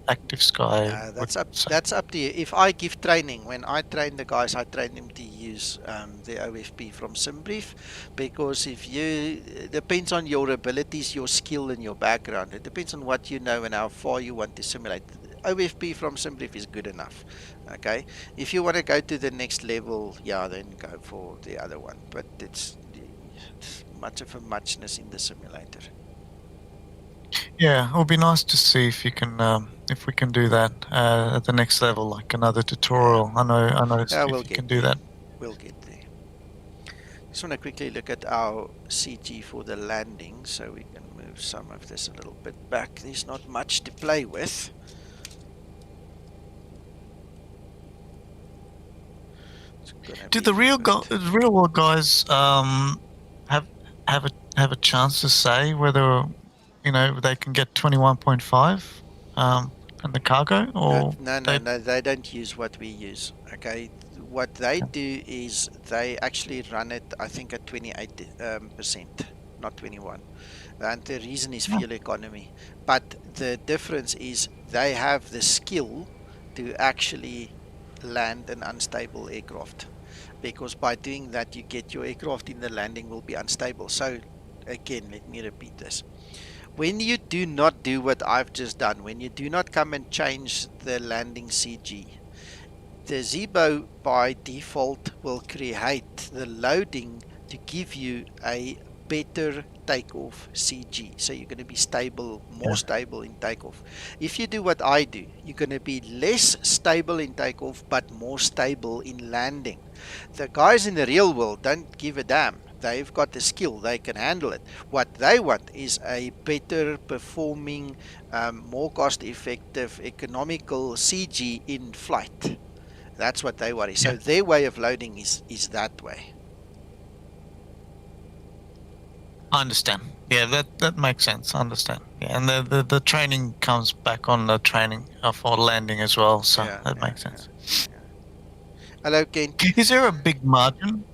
Active Sky? That's up to you. If I give training, when I train the guys, I train them to use the OFP from SimBrief, because it depends on your abilities, your skill, and your background. It depends on what you know and how far you want to simulate. OFP from SimBrief is good enough. Okay, if you want to go to the next level, then go for the other one. But it's much of a muchness in the simulator. Yeah, it would be nice to see if you can, if we can do that at the next level, like another tutorial. I know. We'll if you can do that. We'll get there. Just want to quickly look at our CG for the landing, so we can move some of this a little bit back. There's not much to play with. Did the real world guys have a chance to say whether you know, they can get 21.5 in the cargo, or No, they don't use what we use. Okay, what they do is they actually run it, I think, at 28 percent, not 21. And the reason is fuel economy. But the difference is they have the skill to actually land an unstable aircraft, because by doing that, you get your aircraft in the landing will be unstable. So again, let me repeat this. When you do not do what I've just done, when you do not come and change the landing CG, the Zebo by default will create the loading to give you a better takeoff CG. So you're going to be stable, more stable in takeoff. If you do what I do, you're going to be less stable in takeoff, but more stable in landing. The guys in the real world don't give a damn. They've got the skill, they can handle it. What they want is a better performing, more cost effective, economical CG in flight. That's what they worry. So their way of loading is that way. I understand. Yeah, that makes sense. I understand. Yeah, and the training comes back on the training for landing as well, so that makes sense. Yeah. Hello, Kent. Is there a big margin?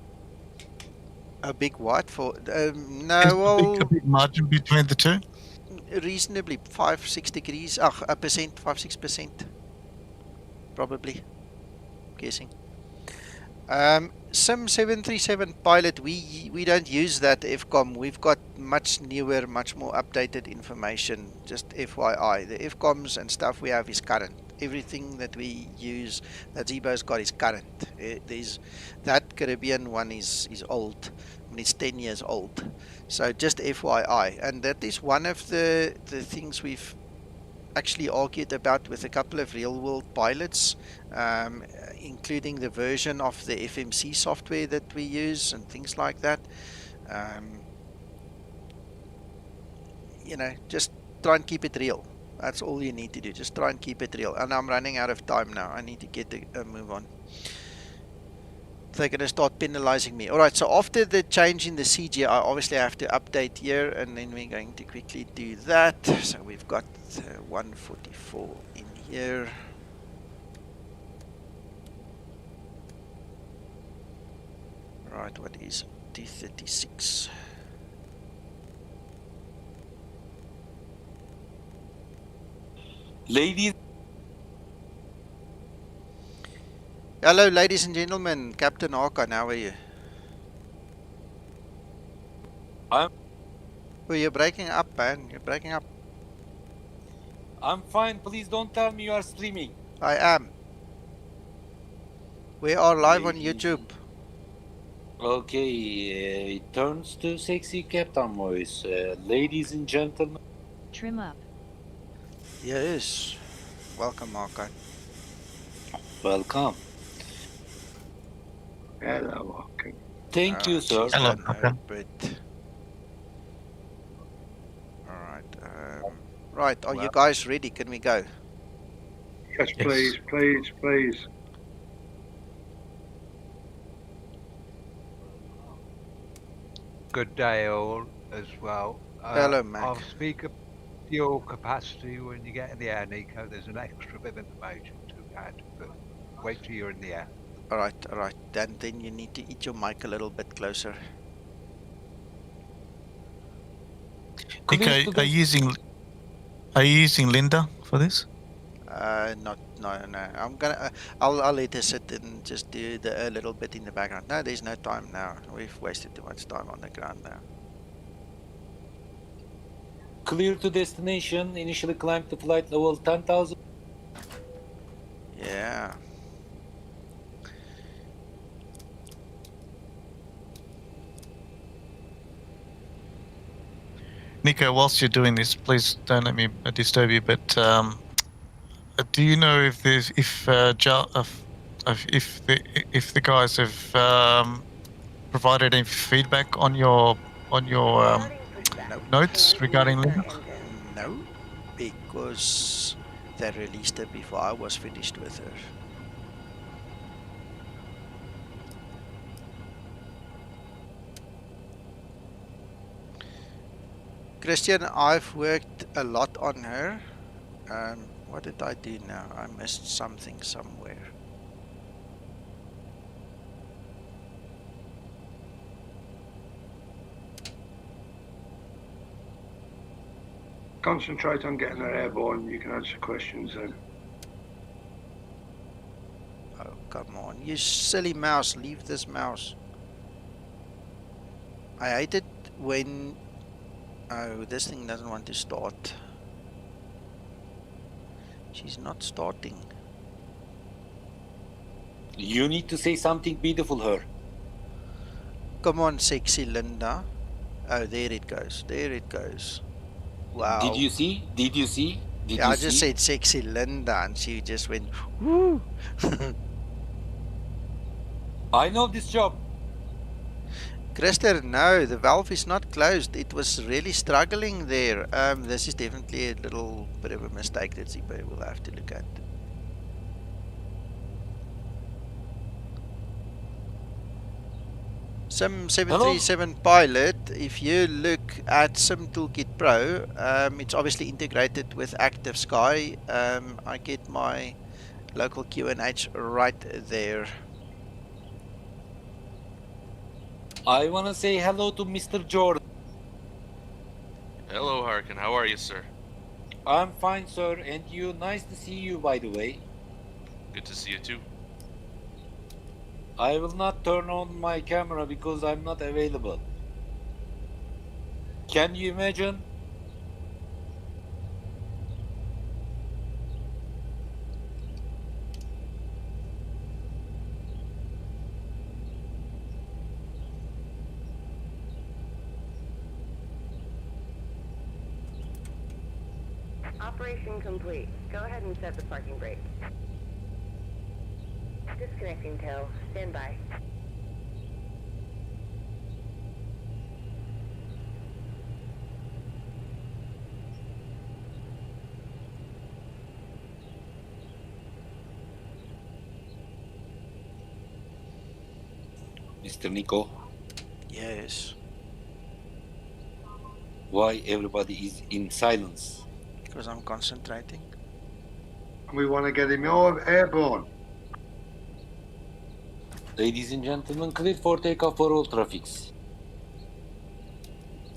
A big what for? Is No, well, a big margin between the two? reasonably 5-6 degrees. A percent, 5-6%, probably. Guessing. Sim 737 pilot, we don't use that FCOM. We've got much newer, much more updated information. Just FYI, the FCOMs and stuff we have is current. Everything that we use that Zebo's got is current. There's that Caribbean one is old. I mean, it's 10 years old. So just FYI, and that is one of the things we've actually argued about with a couple of real-world pilots, including the version of the FMC software that we use and things like that. You know, just try and keep it real. That's all you need to do. Just try and keep it real. And I'm running out of time now. I need to get a move on. They're going to start penalizing me. Alright, so after the change in the CG, I obviously have to update here, and then we're going to quickly do that. So we've got 144 in here. Right, what is 236? Ladies. Hello, ladies and gentlemen. Captain Hakan, how are you? Oh, you're breaking up, man. You're breaking up. I'm fine. Please don't tell me you are streaming. I am. We are live on YouTube. Okay, it turns to sexy captain voice. Ladies and gentlemen. Trim up. Yes. Welcome, Hakan. Welcome. Hello, Hakan. Thank you, sir. Hello, Hakan. Alright. Right, are you guys ready? Can we go? Yes, please, please, please. Good day all as well. Hello, Mac. I'll speak of fuel capacity when you get in the air, Nico. There's an extra bit of information to add, but wait till you're in the air. Alright. Then you need to eat your mic a little bit closer. Okay, are you using Linda for this? No. I'm gonna. I'll let her sit and just do a little bit in the background. No, there's no time now. We've wasted too much time on the ground now. Clear to destination. Initially climb to flight level 10,000. Yeah. Nico, whilst you're doing this, please don't let me disturb you. But do you know if the guys have provided any feedback on your notes regarding Linda? No, because they released her before I was finished with her. Christian, I've worked a lot on her. What did I do now? I missed something somewhere. Concentrate on getting her airborne. You can answer questions then. Oh, come on. You silly mouse. Leave this mouse. I hate it when... Oh, this thing doesn't want to start. She's not starting. You need to say something beautiful, her. Come on, sexy Linda. Oh, there it goes. There it goes. Wow. Did you see? Did you see? Did Yeah, you I just see? said sexy Linda and she just went, woo. I know this job. Christer, no, the valve is not closed. It was really struggling there. This is definitely a little bit of a mistake that Zebo will have to look at. Sim 737 Pilot, if you look at Sim Toolkit Pro, it's obviously integrated with Active Sky. I get my local QNH right there. I want to say hello to Mr. Jordan. Hello, Harkin. How are you, sir? I'm fine, sir. And you? Nice to see you, by the way. Good to see you, too. I will not turn on my camera because I'm not available. Can you imagine? Operation complete. Go ahead and set the parking brake. Disconnecting tow. Stand by. Mr. Nico, Yes, why everybody is in silence? because I'm concentrating. We want to get him airborne. Ladies and gentlemen, clear for takeoff for all traffics.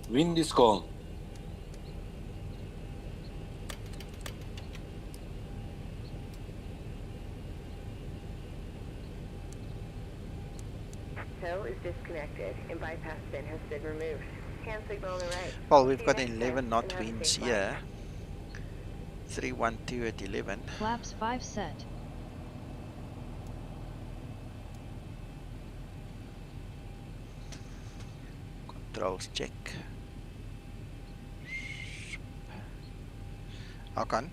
Wind is calm. Tow is disconnected and bypass bin has been removed. Hand signal on the right. Well, we've got 11 knot winds here. 312 at 11. Flaps 5 set. Controls check. Hakan.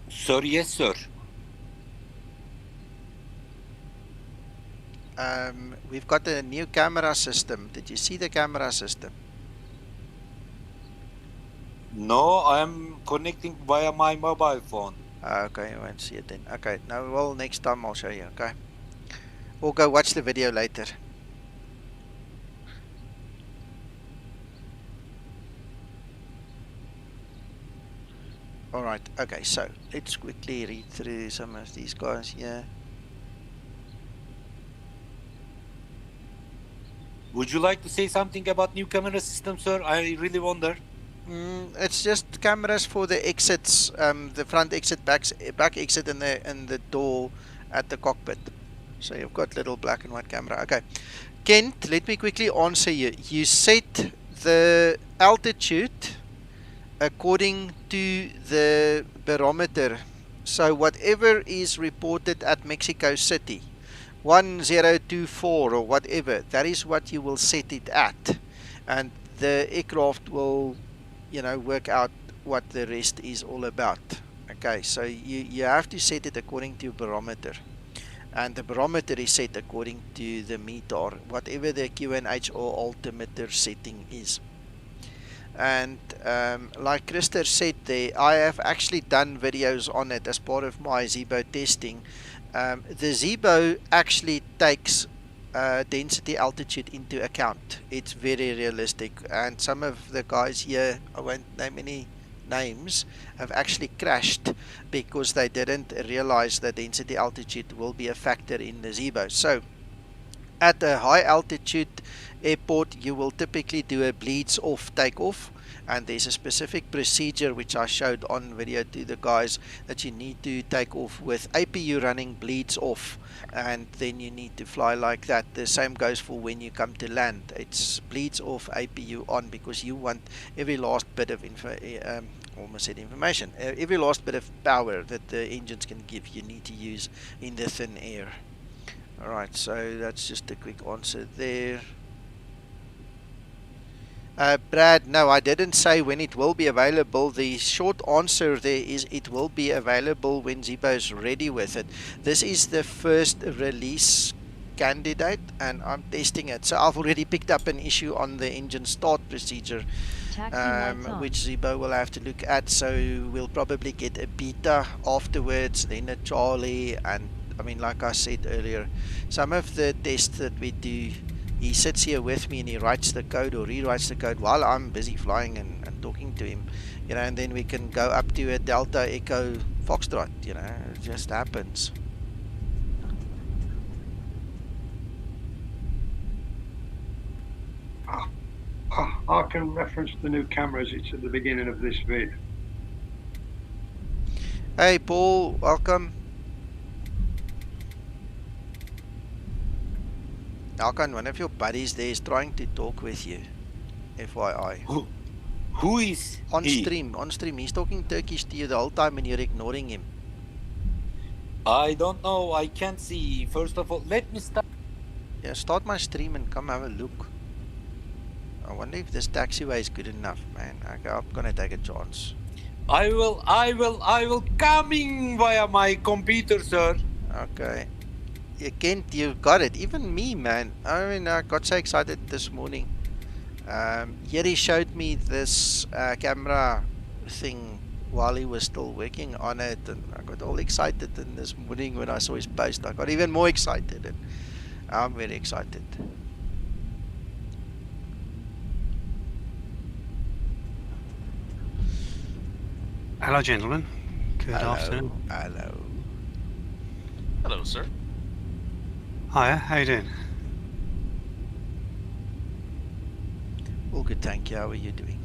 Sir, yes, sir. We've got a new camera system. Did you see the camera system? No, I'm connecting via my mobile phone. Okay, I won't see it then. Okay, now, well, next time I'll show you, okay? We'll go watch the video later. Alright, okay, so let's quickly read through some of these guys here. Would you like to say something about new camera system, sir? I really wonder. It's just cameras for the exits, the front exit, back exit, and the door at the cockpit. So you've got little black and white camera. Okay, Kent, let me quickly answer you. You set the altitude according to the barometer. So whatever is reported at Mexico City, 1024 or whatever, that is what you will set it at, and the aircraft will, you know, work out what the rest is all about. Okay, so you have to set it according to your barometer, and the barometer is set according to the METAR, whatever the QNH or altimeter setting is. And like Christer said there, I have actually done videos on it as part of my Zebo testing. The Zebo actually takes density altitude into account. It's very realistic, and some of the guys here, I won't name any names, have actually crashed because they didn't realize that density altitude will be a factor in the Zebo. So at a high altitude airport, you will typically do a bleeds off takeoff, and there's a specific procedure which I showed on video to the guys, that you need to take off with APU running, bleeds off, and then you need to fly like that. The same goes for when you come to land. It's bleeds off, APU on, because you want every last bit of information, every last bit of power that the engines can give, you need to use in the thin air. Alright, so that's just a quick answer there. Brad, no, I didn't say when it will be available. The short answer there is it will be available when Zebo is ready with it. This is the first release candidate, and I'm testing it. So I've already picked up an issue on the engine start procedure, which Zebo will have to look at. So we'll probably get a beta afterwards, then a Charlie, and I mean, like I said earlier, some of the tests that we do, he sits here with me and he writes the code or rewrites the code while I'm busy flying and talking to him, you know, and then we can go up to a Delta Echo Foxtrot, you know, it just happens. I can reference the new cameras. It's at the beginning of this vid. Hey Paul, welcome. Alkan, one of your buddies there is trying to talk with you. FYI. Who is on he? stream? On stream, he's talking Turkish to you the whole time and you're ignoring him. I don't know. I can't see. First of all, let me start. Yeah, start my stream and come have a look. I wonder if this taxiway is good enough, man. Okay, I'm gonna take a chance. I will coming via my computer, sir. Okay. Kent, you got it. Even me, man. I mean, I got so excited this morning. Yeri showed me this camera thing while he was still working on it, and I got all excited. And this morning when I saw his post, I got even more excited. And I'm very excited. Hello, gentlemen. Good afternoon. Hello. Hello, sir. Hiya, how you doing? All good, thank you. How are you doing?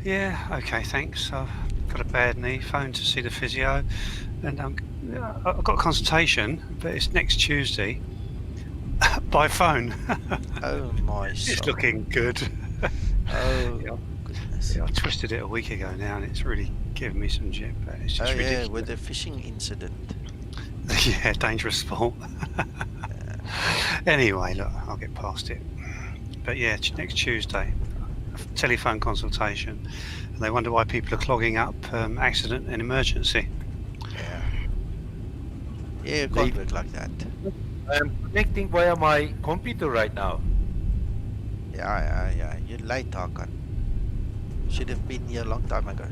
Yeah, okay, thanks. I've got a bad knee, phoned to see the physio, and I've got a consultation, but it's next Tuesday by phone. Oh my soul. It's looking good. Oh, yeah. goodness. Yeah, I twisted it a week ago now, and it's really giving me some jip. It's just ridiculous. Yeah, with the fishing incident. Yeah, dangerous sport. Anyway, look, I'll get past it. But yeah, next Tuesday, a telephone consultation, and they wonder why people are clogging up accident and emergency. Yeah. Yeah, it can't work like that. I'm connecting via my computer right now. Yeah. You're late, Hakan. Should have been here a long time ago.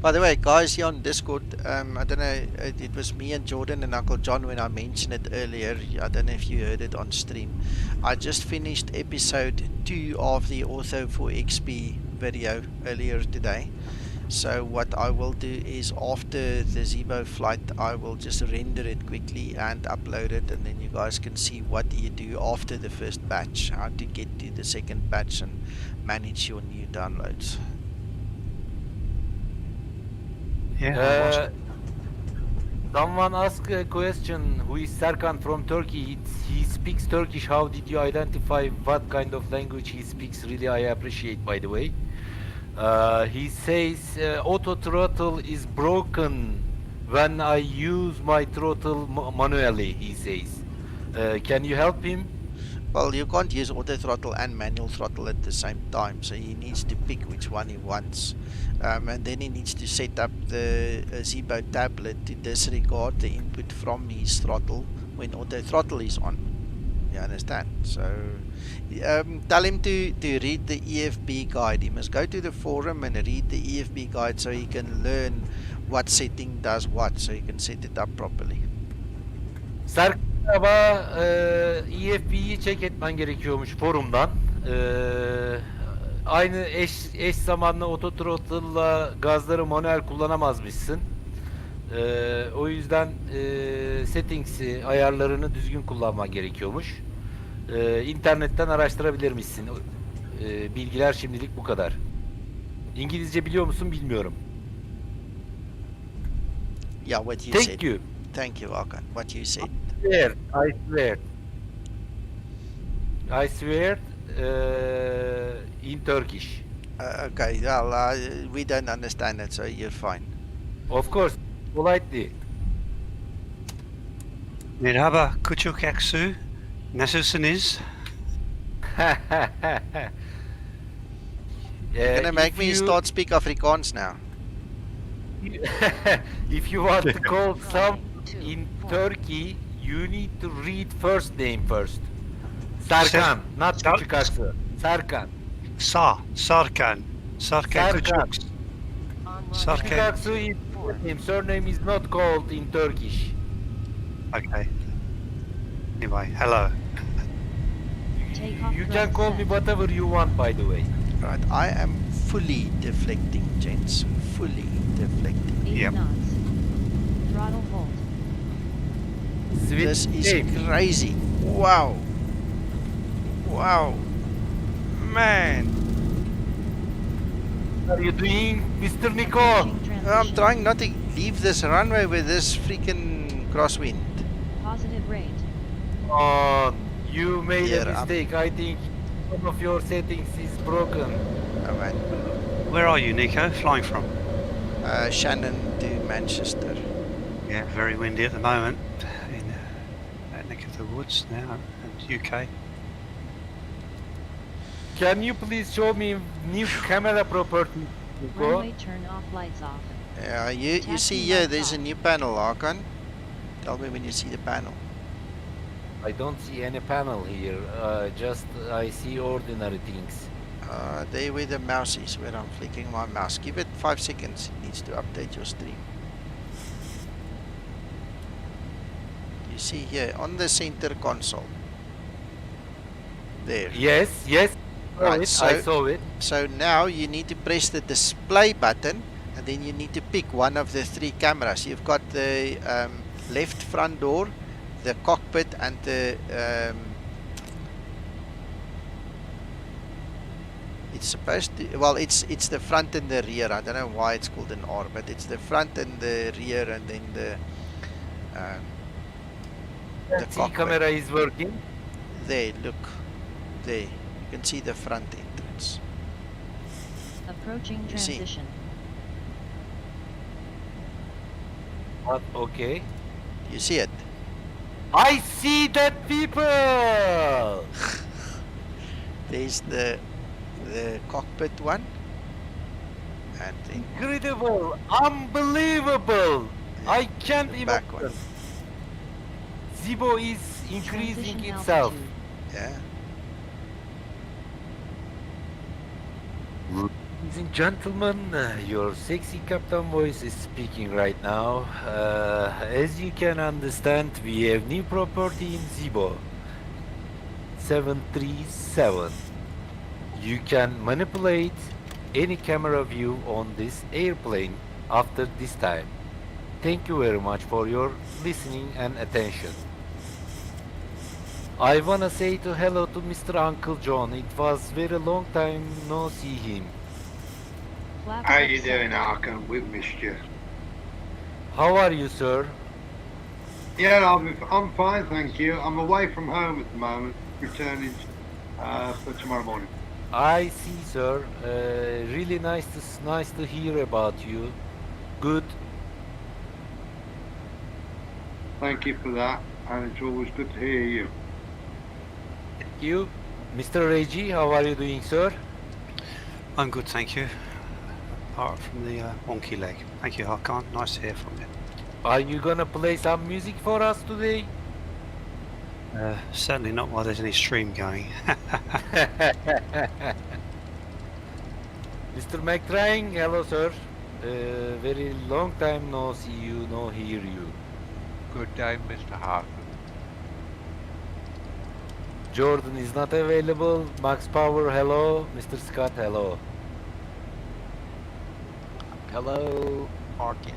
By the way, guys, here on Discord, I don't know, it was me and Jordan and Uncle John when I mentioned it earlier. I don't know if you heard it on stream. I just finished episode 2 of the Ortho for XP video earlier today. So what I will do is after the Zebo flight, I will just render it quickly and upload it, and then you guys can see what you do after the first batch, how to get to the second batch and manage your new downloads. Yeah. Someone asked a question. Who is Serkan from Turkey? He speaks Turkish. How did you identify what kind of language he speaks? Really, I appreciate, by the way. He says auto throttle is broken when I use my throttle manually, he says. Can you help him? Well, you can't use auto throttle and manual throttle at the same time, so he needs to pick which one he wants. And then he needs to set up the Zebo tablet to disregard the input from his throttle when auto throttle is on. You understand? So tell him to read the EFB guide. He must go to the forum and read the EFB guide so he can learn what setting does what, so he can set it up properly. Serkan merhaba. EFB'yi check etmen gerekiyormuş forumdan. Aynı eş zamanlı autothrottle'la gazları manuel kullanamazmışsın. O yüzden settings'i, ayarlarını düzgün kullanman gerekiyormuş. İnternetten araştırabilirmişsin. Bilgiler şimdilik bu kadar. İngilizce biliyor musun bilmiyorum. Yeah, what you said. Thank you. Thank you, Vulkan. What you said. I swear in Turkish. Okay, well, we don't understand it, so you're fine. Of course, politely. Merhaba, küçük eksu. Nasılsınız? You're gonna make me start speak Afrikaans now. If you want to call someone in Turkey, you need to read first name first. Serkan, not küçük aksı. Serkan. Sarkan. Küçük. Küçük aksı is name. Surname is not called in Turkish. Okay. Anyway, hello. You can call me whatever you want, by the way. Right, I am fully deflecting, gents. Fully deflecting. 80 knots. Throttle hold. This is crazy. Wow. Wow. Man. What are you doing, Mr. Nico? I'm trying not to leave this runway with this freaking crosswind. Positive rate. You made Yeah, a mistake. I think one of your settings is broken. Oh, man. Where are you, Nico? Flying from? Shannon to Manchester. Yeah, very windy at the moment in that neck of the woods now, and UK. Can you please show me new camera property, Nico? Runway turn off, lights off. Yeah, you see here, there's a new panel, Hakan. Tell me when you see the panel. I don't see any panel here. Just I see ordinary things. There where the mouse is, where I'm flicking my mouse. Give it 5 seconds. It needs to update your stream. You see here on the center console. There. Yes. Right, I saw it. So now you need to press the display button, and then you need to pick one of the 3 cameras. You've got the left front door, the cockpit, and the it's supposed to, well, it's the front and the rear. I don't know why it's called an R, but it's the front and the rear, and then the cockpit. Camera is working. There, look, there. You can see the front entrance. Approaching You see? transition. What? Okay. You see it? I see that people. There's the cockpit one, and then Incredible, unbelievable. I can't the even. back one. Zebo is increasing Transition itself. altitude. Yeah. Ladies and gentlemen, your sexy captain voice is speaking right now. As you can understand, we have new property in Zebo 737. You can manipulate any camera view on this airplane after this time. Thank you very much for your listening and attention. I wanna say hello to Mr. Uncle John. It was very long time no see him. Flaps How up you doing, center. Arkham? We've missed you. How are you, sir? Yeah, I'm fine, thank you. I'm away from home at the moment, returning for tomorrow morning. I see, sir. Really nice to hear about you. Good. Thank you for that, and it's always good to hear you. Thank you. Mr. Reggie, how are you doing, sir? I'm good, thank you. Apart from the wonky leg. Thank you, Hakan. Nice to hear from you. Are you gonna play some music for us today? Certainly not while there's any stream going. Mr. McTrying, hello sir. Very long time no see you, no hear you. Good day, Mr. Hartman. Jordan is not available. Max Power, hello. Mr. Scott, hello. Hello, Arkin.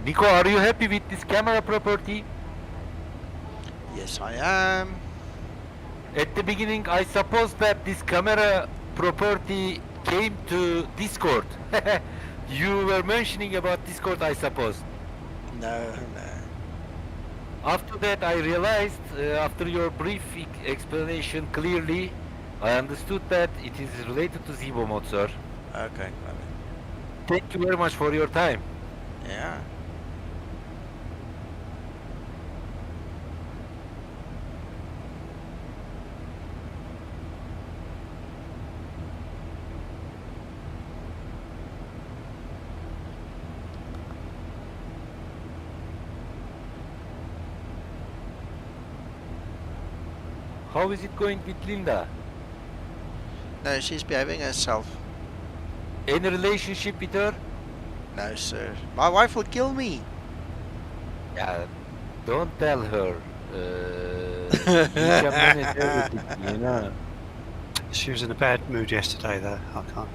Nico, are you happy with this camera property? Yes, I am. At the beginning, I suppose that this camera property came to Discord. You were mentioning about Discord, I suppose. No. After that, I realized, after your brief explanation clearly, I understood that it is related to Zibo Mod, sir. Okay. Thank you very much for your time. Yeah. How is it going with Linda? No, she's behaving herself. Any relationship with her? No, sir. My wife will kill me. Yeah, don't tell her. You can manage everything, you know. She was in a bad mood yesterday, though. I can't.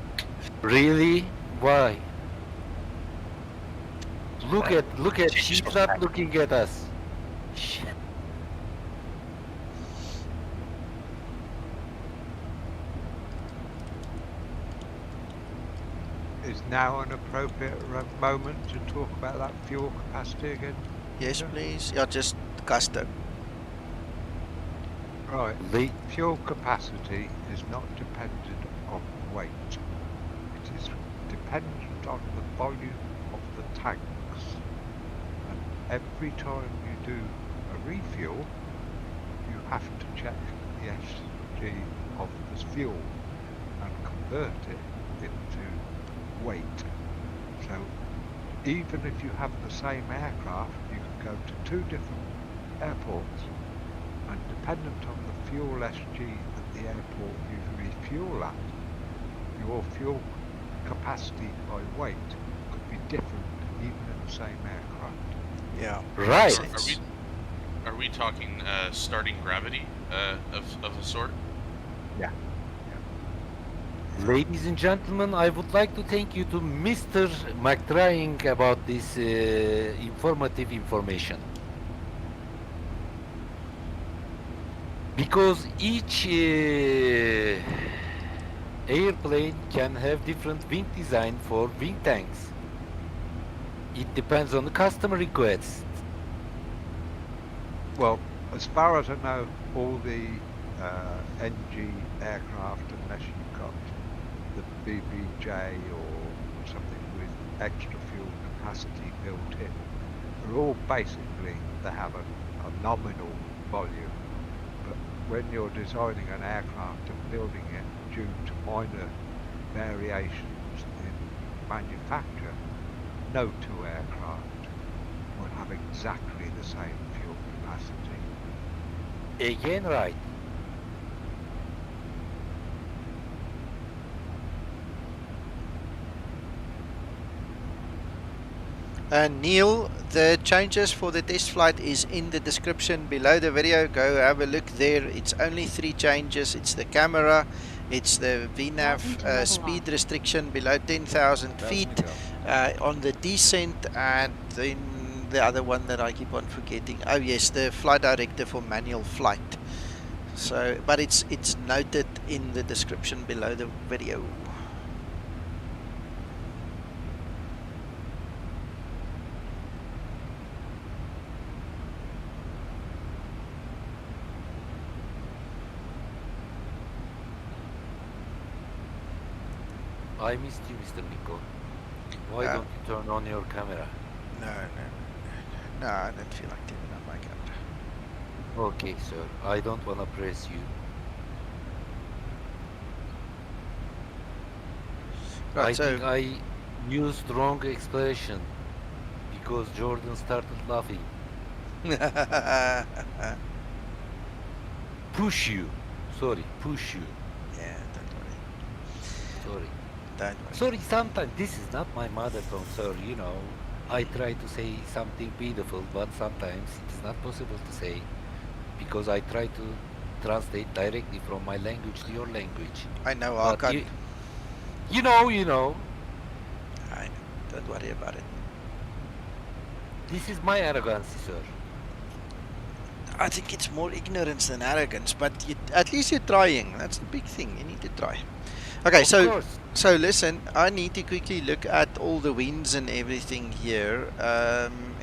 Really? Why? Look at, she's not looking at us. Is now an appropriate moment to talk about that fuel capacity again? Yes, please. Yeah, just custom. Right. The fuel capacity is not dependent on weight. It is dependent on the volume of the tanks. And every time you do a refuel, you have to check the SG of the fuel and convert it into weight. So even if you have the same aircraft, you can go to two different airports, and dependent on the fuel SG at the airport you refuel at, your fuel capacity by weight could be different even in the same aircraft. Yeah. Right. Are we talking starting gravity of a sort? Yeah. Ladies and gentlemen, I would like to thank you to Mr. McTrying about this informative information. Because each airplane can have different wing design for wing tanks. It depends on the customer requests. Well, as far as I know, all the NG aircraft, unless you've got the BBJ or something with extra fuel capacity built in, are all basically, they have a nominal volume. But when you're designing an aircraft and building it due to minor variations in manufacture, no two aircraft will have exactly the same fuel capacity. Again, right. Neil, the changes for the test flight is in the description below the video. Go have a look there. It's only 3 changes. It's the camera, it's the VNAV speed restriction below 10,000 feet on the descent, and then the other one that I keep on forgetting. Oh yes, the flight director for manual flight. So, but it's noted in the description below the video. I missed you, Mr. Nico. Why don't you turn on your camera? No, I don't feel like turning on my camera. Okay, sir. I don't wanna press you. Right, I so think I used wrong expression because Jordan started laughing. Push you. Sorry, push you. Yeah, don't worry. Sorry. Don't worry. Sorry, sometimes this is not my mother tongue, sir. You know, I try to say something beautiful, but sometimes it is not possible to say because I try to translate directly from my language to your language. I know, But Hakan. you know. I know. Don't worry about it. This is my arrogance, sir. I think it's more ignorance than arrogance, but at least you're trying. That's the big thing. You need to try. Okay, Of so course. listen, I need to quickly look at all the winds and everything here.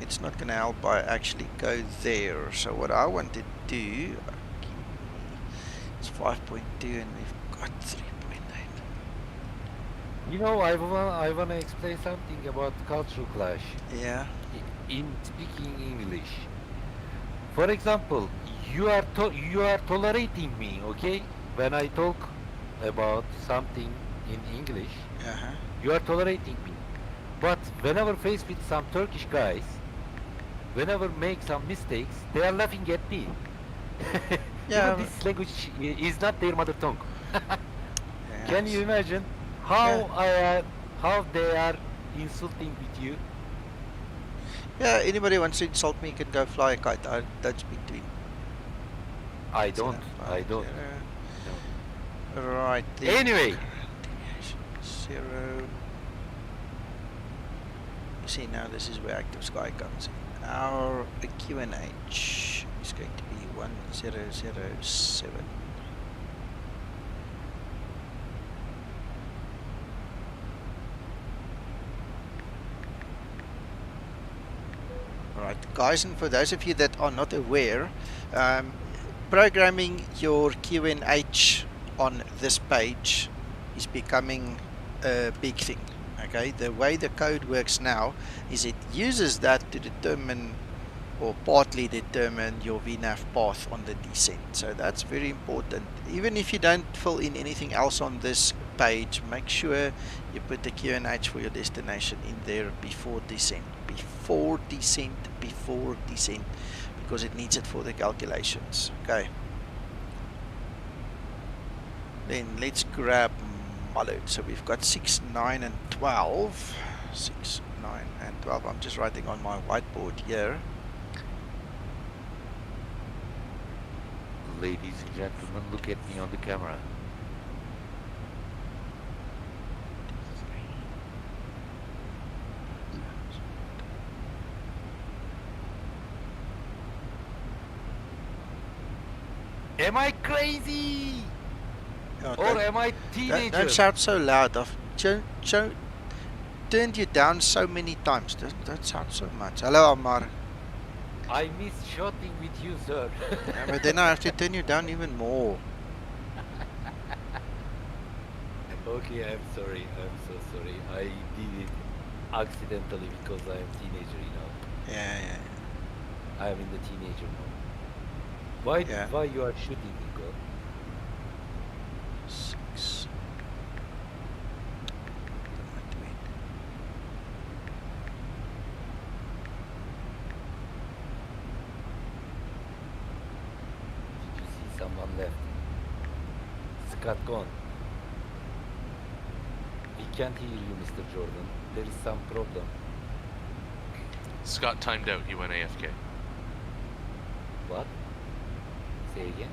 It's not going to help I actually go there. So what I want to do, it's 5.2 and we've got 3.8. You know, I wanna explain something about cultural clash. Yeah. In speaking English. For example, you are tolerating me, okay? When I talk about something in English, you are tolerating me. But whenever faced with some Turkish guys, whenever make some mistakes, they are laughing at me. Yeah. Even this language is not their mother tongue. Yes. Can you imagine how how they are insulting with you? Yeah, anybody wants to insult me can go fly a kite. I don't speak to him. I don't. Right. Anyway. Zero. You see now this is where active sky comes in. Our QNH is going to be 1007. Alright guys, and for those of you that are not aware, programming your QNH on this page is becoming a big thing. Okay, the way the code works now is it uses that to determine or partly determine your VNAV path on the descent. So that's very important. Even if you don't fill in anything else on this page, make sure you put the QNH for your destination in there before descent. Before descent, because it needs it for the calculations. Okay. Then let's grab MALUD. So we've got 6, 9 and 12. 6, 9 and 12. I'm just writing on my whiteboard here. Ladies and gentlemen, look at me on the camera. Am I crazy? Oh, or am I teenager? Don't shout so loud. I've turned you down so many times. Don't shout so much. Hello, Amar. I miss shooting with you, sir. Yeah, but then I have to turn you down even more. Okay, I'm sorry. I'm so sorry. I did it accidentally because I'm teenager, you know. Yeah. I'm in the teenager mode. Why you are shooting, Nico? 6. Did you see someone left? Scott gone. We can't hear you, Mr. Jordan. There is some problem. Scott timed out. He went AFK. What? Say again?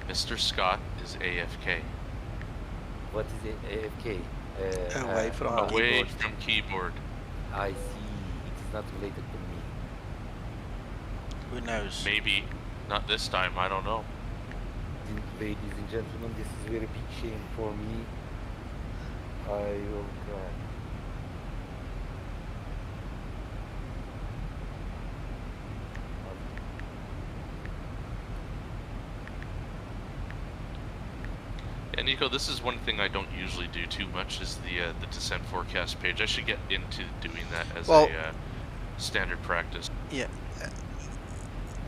Mr. Scott is AFK. What is it? AFK? Away from away keyboard. from keyboard. I see. It is not related to me. Who knows? Maybe. Not this time. I don't know. Ladies and gentlemen, this is very big shame for me. I will cry. And Nico, this is one thing I don't usually do too much is the descent forecast page. I should get into doing that as a standard practice. Yeah.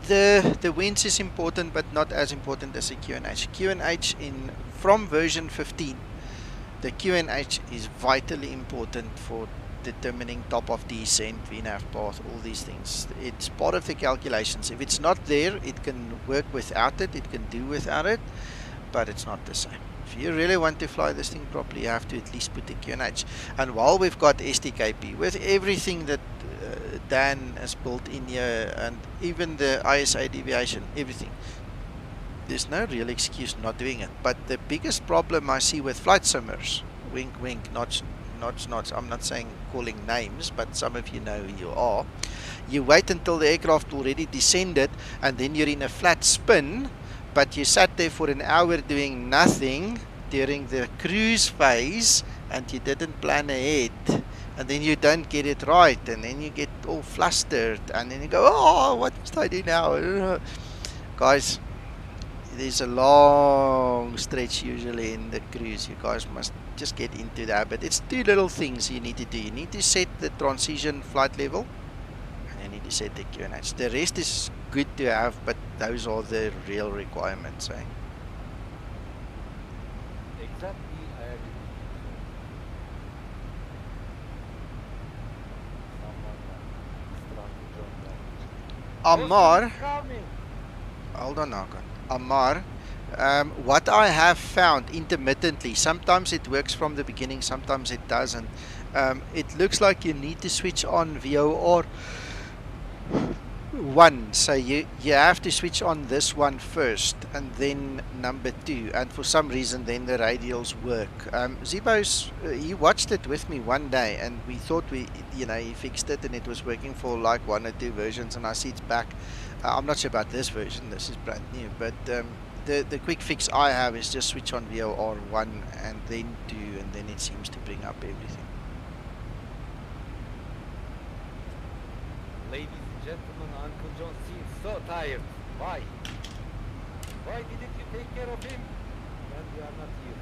The winds is important, but not as important as the QNH. QNH from version 15, the QNH is vitally important for determining top of descent, VNAV path, all these things. It's part of the calculations. If it's not there, it can work without it, it can do without it, but it's not the same. If you really want to fly this thing properly, you have to at least put the QNH. And while we've got STKP, with everything that Dan has built in here, and even the ISA deviation, everything, there's no real excuse not doing it. But the biggest problem I see with flight simmers, wink wink, notch notch, I'm not saying calling names, but some of you know who you are, you wait until the aircraft already descended, and then you're in a flat spin, but you sat there for an hour doing nothing during the cruise phase, and you didn't plan ahead, and then you don't get it right, and then you get all flustered, and then you go, oh, what must I do now? Guys, there's a long stretch usually in the cruise. You guys must just get into the habit. It's two little things you need to do. You need to set the transition flight level, and you need to set the QNH. The rest is good to have, but those are the real requirements, eh? Exactly, I agree. Amar, hold on, Hakan. Amar, what I have found intermittently, sometimes it works from the beginning, sometimes it doesn't. It looks like you need to switch on VOR 1, so you have to switch on this one first, and then number 2, and for some reason then the radials work. Zebo's, he watched it with me one day, and we thought he fixed it and it was working for like 1 or 2 versions, and I see it's back. I'm not sure about this version, this is brand new, but the quick fix I have is just switch on VOR 1 and then 2, and then it seems to bring up everything. Ladies and gentlemen, Uncle John seems so tired. Why? Why didn't you take care of him when we are not here?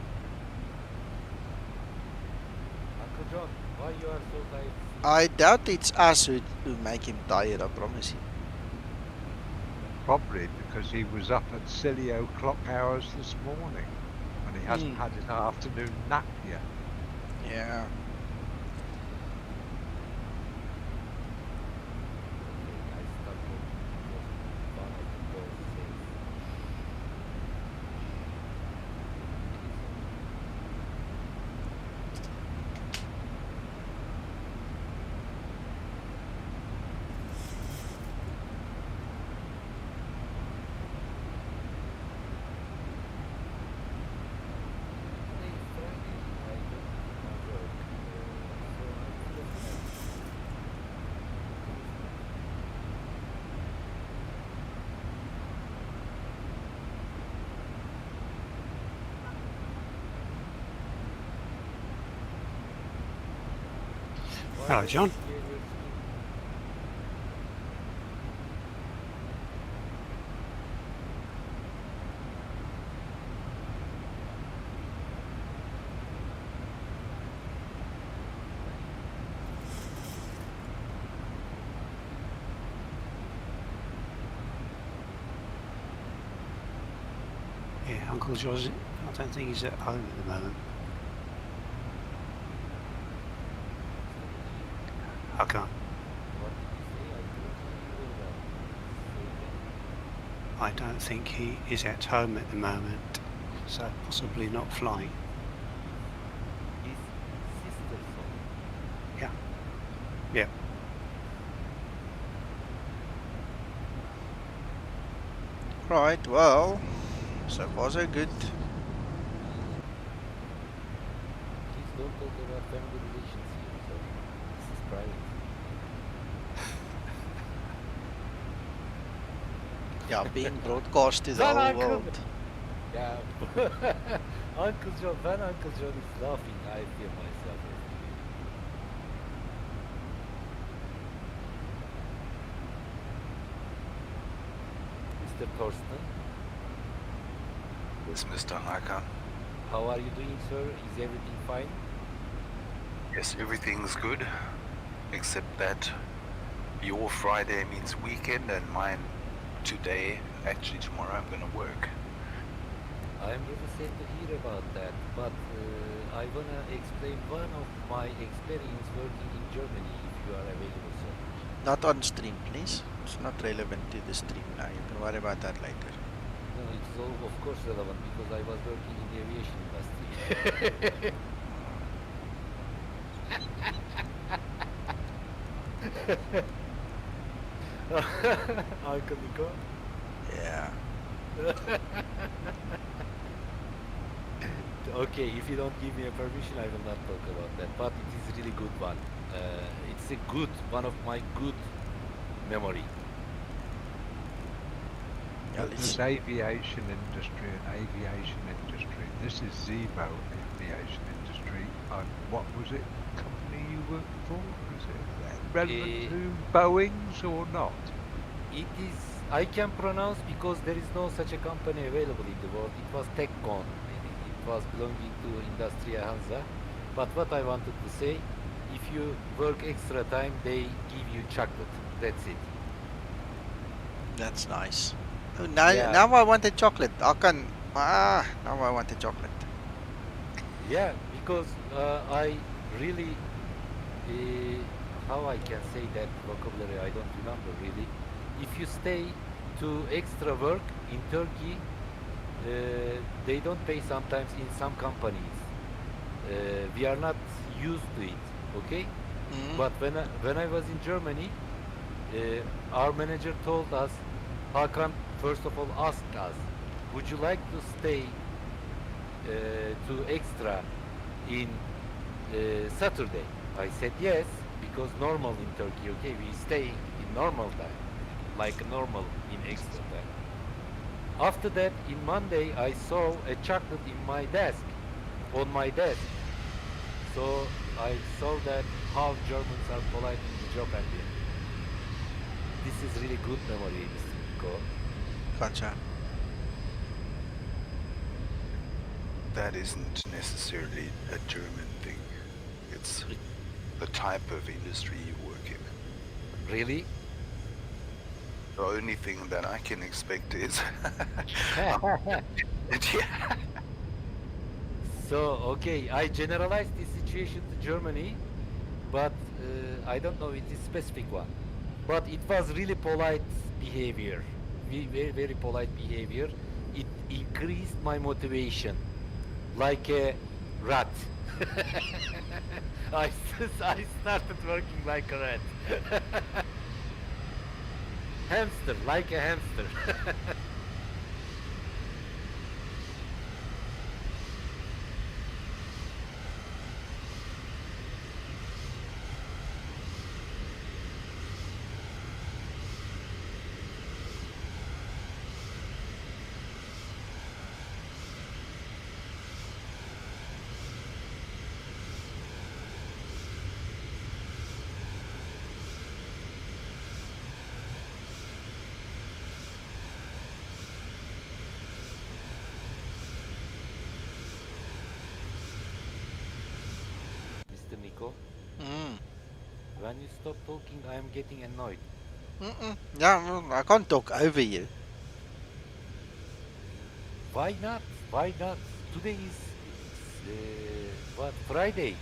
Uncle John, why you are so tired? I doubt it's us who make him tired, I promise you. Probably because he was up at silly o'clock hours this morning and he hasn't had his afternoon nap yet. Yeah. Hello, John. Yeah, Uncle George, I don't think he's at home at the moment. I can't. I don't think he is at home at the moment, so possibly not flying. His sister's son. Yeah. Yeah. Right, well, so far so good. Please don't talk about family relations here, so this is private. Yeah, being broadcast to the whole world. Yeah. Uncle John, when Uncle John is laughing, I feel myself. Mr. Thorsten? Yes, Mr. Hakan. how are you doing, sir? Is everything fine? Yes, everything's good, except that your Friday means weekend and mine today. Actually, tomorrow I'm gonna work. I'm really sad to hear about that, but I wanna explain one of my experience working in Germany if you are available, sir. Not on stream, please. It's not relevant to the stream now. You can worry about that later. No, it's all of course relevant because I was working in the aviation industry. Uncle Nico? Yeah. Okay, if you don't give me a permission, I will not talk about that. But it is a really good one. It's a good one of my good memory. Yeah, There's aviation industry and aviation industry. This is Zebo aviation industry. What was it? Company you worked for? Is it relevant to Boeing's or not? It is. I can pronounce because there is no such a company available in the world. It was Takeoff. It was belonging to Industria Hansa. But what I wanted to say, if you work extra time, they give you chocolate. That's it. That's nice. Oh, now, Yeah. now I want a chocolate. Now I want a chocolate. Yeah, because I really, how I can say that vocabulary, I don't remember really. If you stay to extra work in Turkey, they don't pay sometimes in some companies. We are not used to it, okay? But when I was in Germany, our manager told us, Hakan first of all asked us, would you like to stay to extra in Saturday? I said yes, because normal in Turkey, okay, we stay in normal time, like normal in extra time. After that, in Monday, I saw a chocolate in my desk, on my desk. So I saw that how Germans are polite in the job ambient. This is really good memory, Mr. Nico. Gotcha. That isn't necessarily a German thing. It's the type of industry you work in. Really? The only thing that I can expect is... So, okay, I generalized this situation to Germany, but I don't know it is specific one. But it was really polite behavior, very, very polite behavior. It increased my motivation, like a rat. I started working like a rat. Hamster, like a hamster. Mr. Nico, when you stop talking, I am getting annoyed. Yeah, I can't talk over you. Why not? Why not? Today is what, Friday?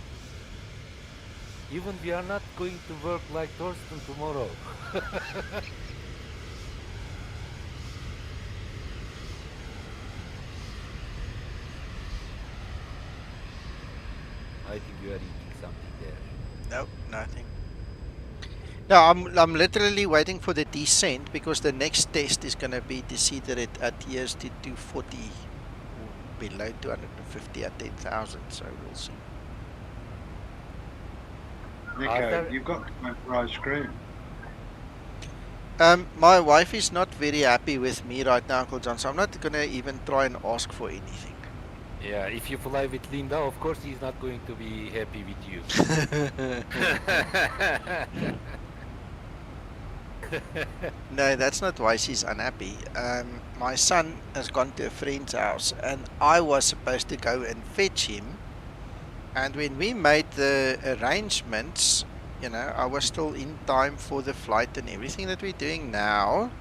Even we are not going to work like Thorsten tomorrow. I think you are eating something there. No, nothing. No, I'm literally waiting for the descent because the next test is gonna be to see that it adheres to 240 or below 250 at 10,000. So we'll see. Nico, you've got to go for ice cream. My wife is not very happy with me right now, Uncle John. So I'm not gonna even try and ask for anything. Yeah, if you fly with Linda, of course he's not going to be happy with you. No, that's not why she's unhappy. My son has gone to a friend's house and I was supposed to go and fetch him. And when we made the arrangements, you know, I was still in time for the flight and everything that we're doing now.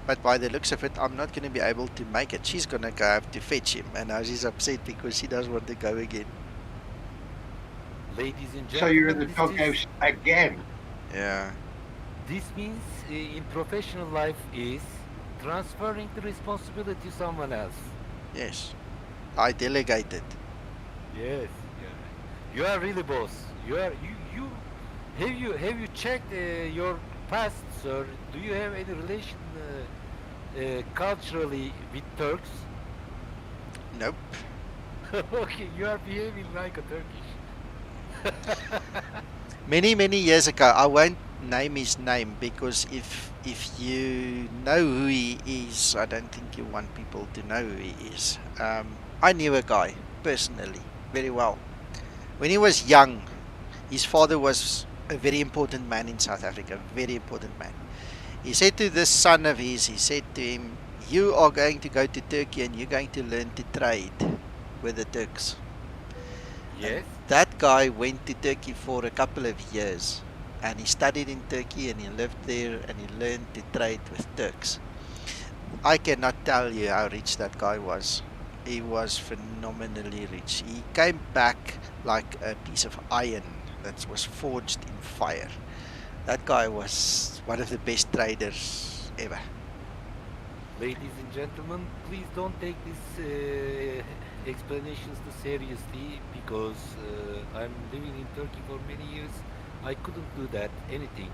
But by the looks of it, I'm not going to be able to make it. She's going to go have to fetch him. And now she's upset because she doesn't want to go again. Ladies and gentlemen, So you're in the doghouse again? Yeah. This means in professional life is transferring the responsibility to someone else. Yes. I delegated. Yes. You are really boss. You have you checked your past, sir? Do you have any relation culturally with Turks? Nope. Okay, you are behaving like a Turkish. Many years ago, I won't name his name because if you know who he is, I don't think you want people to know who he is. I knew a guy personally very well. When he was young, his father was a very important man in South Africa, very important man. He said to this son of his, he said to him, you are going to go to Turkey and you're going to learn to trade with the Turks. Yes. And that guy went to Turkey for a couple of years and he studied in Turkey and he lived there and he learned to trade with Turks. I cannot tell you how rich that guy was. He was phenomenally rich. He came back like a piece of iron that was forged in fire. That guy was one of the best traders ever. Ladies and gentlemen, please don't take these explanations too seriously because I'm living in Turkey for many years. I couldn't do that, anything.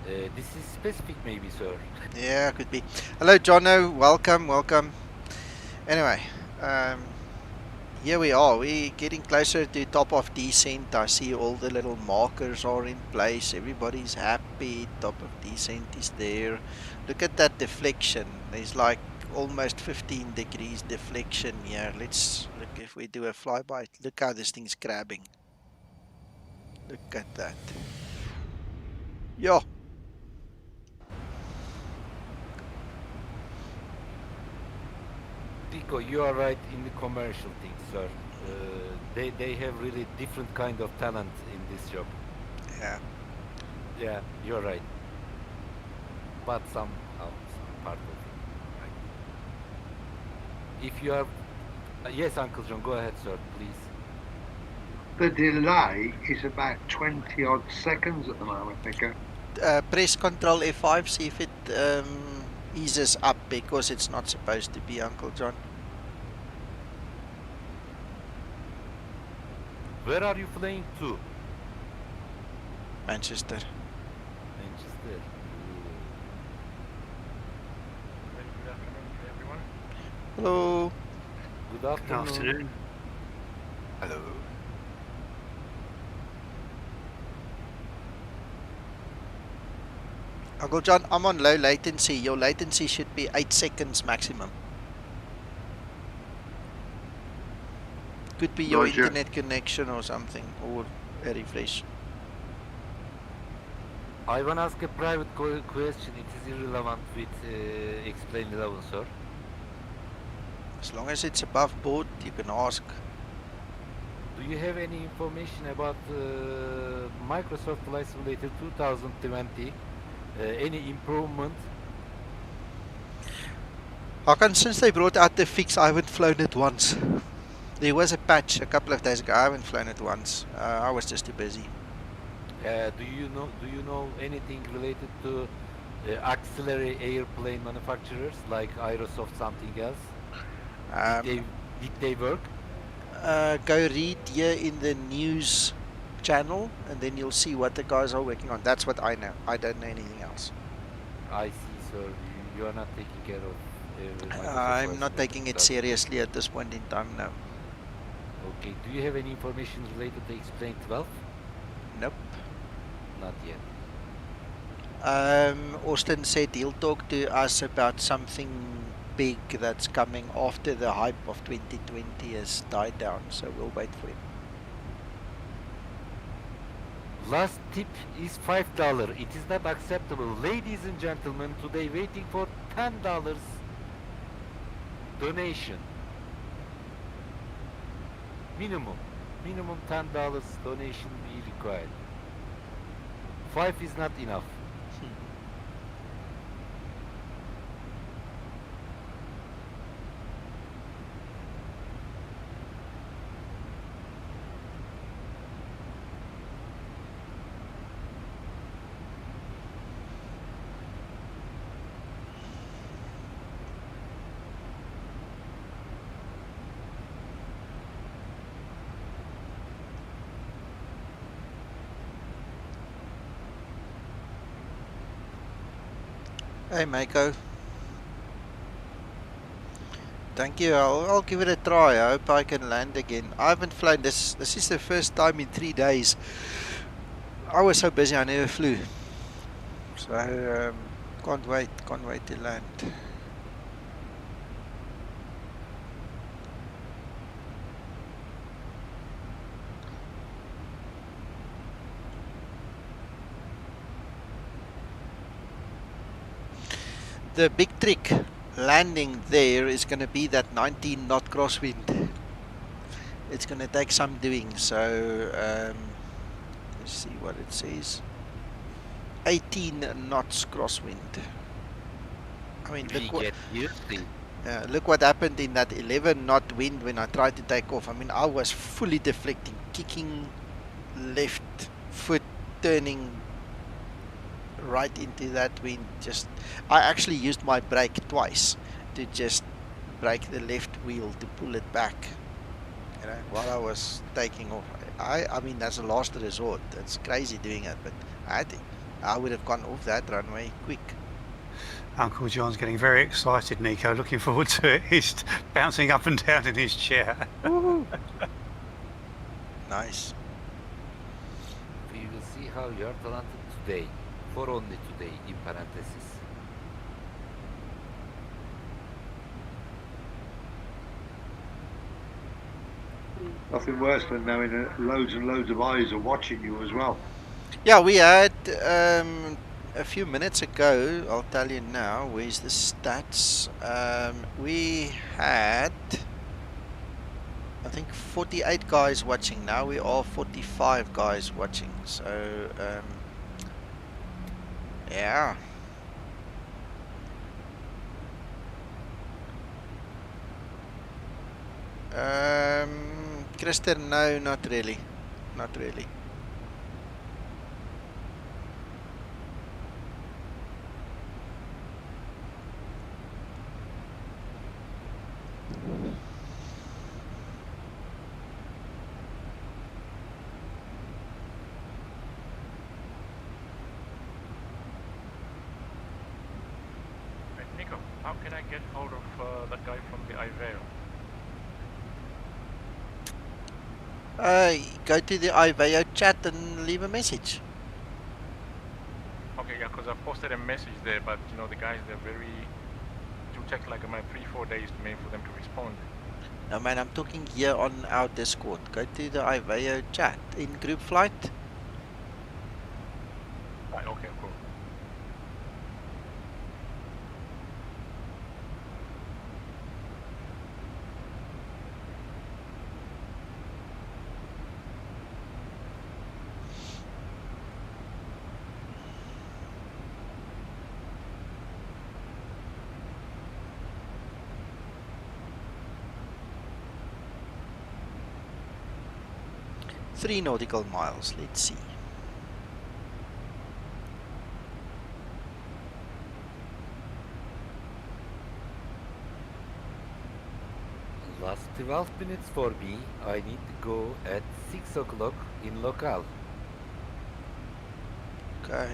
This is specific maybe, sir. Yeah, could be. Hello, Jono. Welcome. Anyway, here we are. We're getting closer to top of descent. I see all the little markers are in place. Everybody's happy. Top of descent is there. Look at that deflection. There's like almost 15 degrees deflection here. Let's look if we do a flyby. Look how this thing's grabbing. Look at that. Yo. Pico, you are right in the commercial things, sir. They have really different kind of talent in this job. Yeah. Yeah, you're right. But somehow, some part of it, right? If you are, yes, Uncle John, go ahead, sir, please. The delay is about 20 odd seconds at the moment, Nico. Press Control F5, see if it eases up because it's not supposed to be, Uncle John. Where are you flying to? Manchester. Manchester. Good afternoon to everyone. Hello. Good afternoon. Hello. Uncle John, I'm on low latency. Your latency should be 8 seconds maximum. Could be your Roger. internet connection or something, or a refresh. I want to ask a private question. It is irrelevant with explain level, sir. As long as it's above board, you can ask. Do you have any information about Microsoft Flight Simulator 2020? Any improvement? Hakan, since they brought out the fix, I haven't flown it once. There was a patch a couple of days ago. I haven't flown it once. I was just too busy. Do you know anything related to auxiliary airplane manufacturers like Aerosoft, something else? Did they work? Go read here in the news channel and then you'll see what the guys are working on. That's what I know. I don't know anything else. I see, sir. You are not taking care of I'm not taking it seriously at this point in time, no. Okay, do you have any information related to Explain 12? Nope. Not yet. Austin said he'll talk to us about something big that's coming after the hype of 2020 has died down, so we'll wait for him. Last tip is $5. It is not acceptable. Ladies and gentlemen, today waiting for $10 donation. Minimum $10 donation be required. 5 is not enough. Hey, Mako. Thank you. I'll give it a try. I hope I can land again. I haven't flown this. This is the first time in 3 days. I was so busy I never flew. So can't wait to land. The big trick landing there is going to be that 19 knot crosswind. It's going to take some doing, so let's see what it says. 18 knots crosswind. I mean, look what happened in that 11 knot wind when I tried to take off. I mean, I was fully deflecting, kicking left foot, turning right into that wind. I actually used my brake twice to just brake the left wheel to pull it back, you know, while I was taking off. I mean, that's a last resort. That's crazy doing it, but I would have gone off that runway quick. Uncle John's getting very excited, Nico. Looking forward to it. He's bouncing up and down in his chair. Nice. We will see how you are talented today. For only today, in parentheses. Nothing worse than knowing that loads and loads of eyes are watching you as well. Yeah, we had a few minutes ago, I'll tell you now, where's the stats? We had, I think, 48 guys watching. Now we are 45 guys watching. So, yeah. Kristen, no, not really. Not really. Nico, how can I get hold of that guy from the IVEO? Go to the IVEO chat and leave a message. Okay, yeah, because I posted a message there, but you know the guys, they're very. It will take like about 3-4 days for them to respond. No man, I'm talking here on our Discord. Go to the IVEO chat in group flight. Right, okay, cool. Three nautical miles, let's see. Last 12 minutes for me. I need to go at 6 o'clock in local. Okay.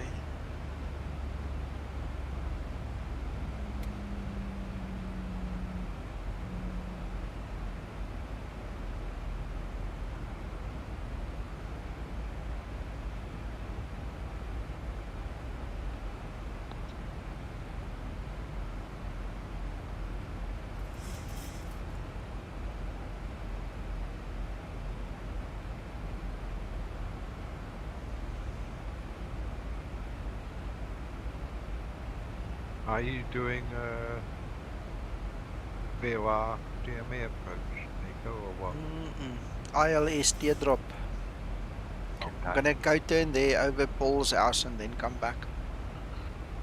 Are you doing VOR DME approach, Nico, or what? ILS teardrop. Okay. I'm gonna go turn there over Paul's house and then come back.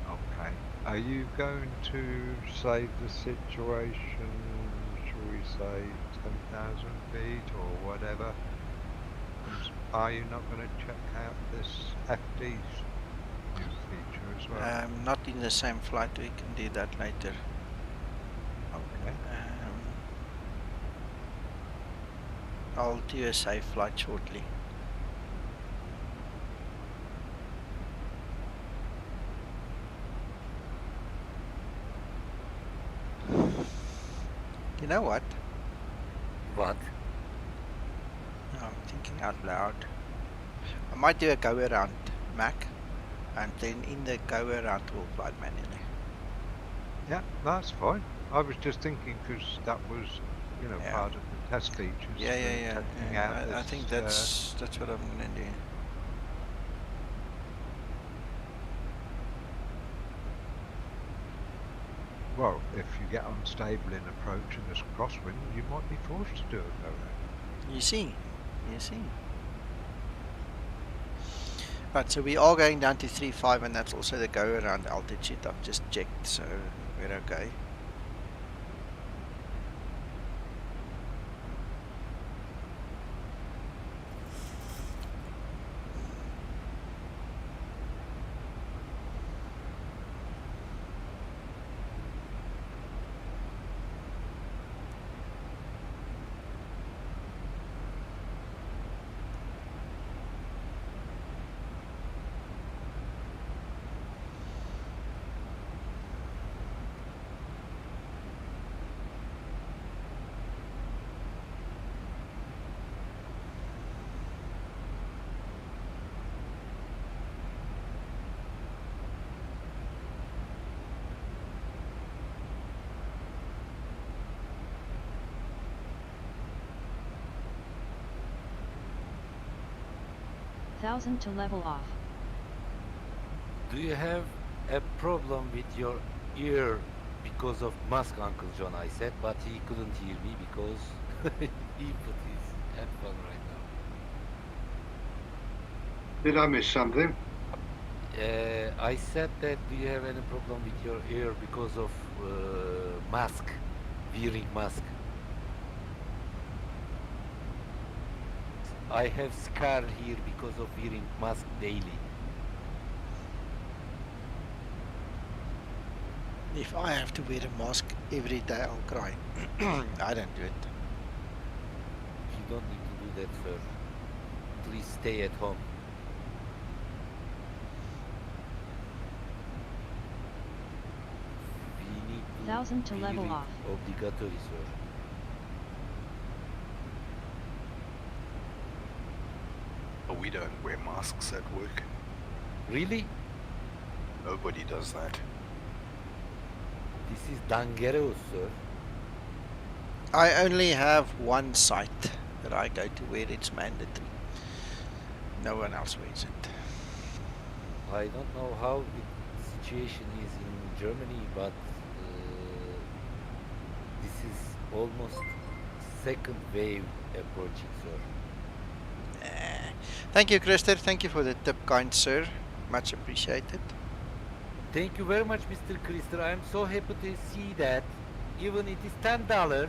Okay. Are you going to save the situation, shall we say, 10,000 feet or whatever? Are you not going to check out this FD's new feature as well? Not in the same flight, we can do that later. Okay. I'll do a safe flight shortly. You know what? What? I'm thinking out loud. I might do a go around Mac, and then in the go around we'll fly manually. Yeah, that's fine. I was just thinking because that was, you know, part of the test features. Yeah. Testing out I think that's what I'm gonna do. Well, if you get unstable in approach and there's crosswind, you might be forced to do it though. You see. Right, so we are going down to 3.5 and that's also the go around altitude. I've just checked, so we're okay. Thousand to level off. Do you have a problem with your ear because of mask, Uncle John? I said, but he couldn't hear me because he put his headphone right now. Did I miss something? I said that do you have any problem with your ear because of mask, wearing mask? I have scar here because of wearing mask daily. If I have to wear a mask every day, I'll cry. I don't do it. You don't need to do that, sir. Please stay at home. We need to 1000 to level wear it off. Obligatory, sir. But we don't wear masks at work. Really? Nobody does that. This is dangerous, sir. I only have one site that I go to where it's mandatory. No one else wears it. I don't know how the situation is in Germany, but this is almost second wave approaching, sir. Thank you, Christer. Thank you for the tip, kind sir. Much appreciated. Thank you very much, Mr. Christer. I'm so happy to see that. Even it is $10.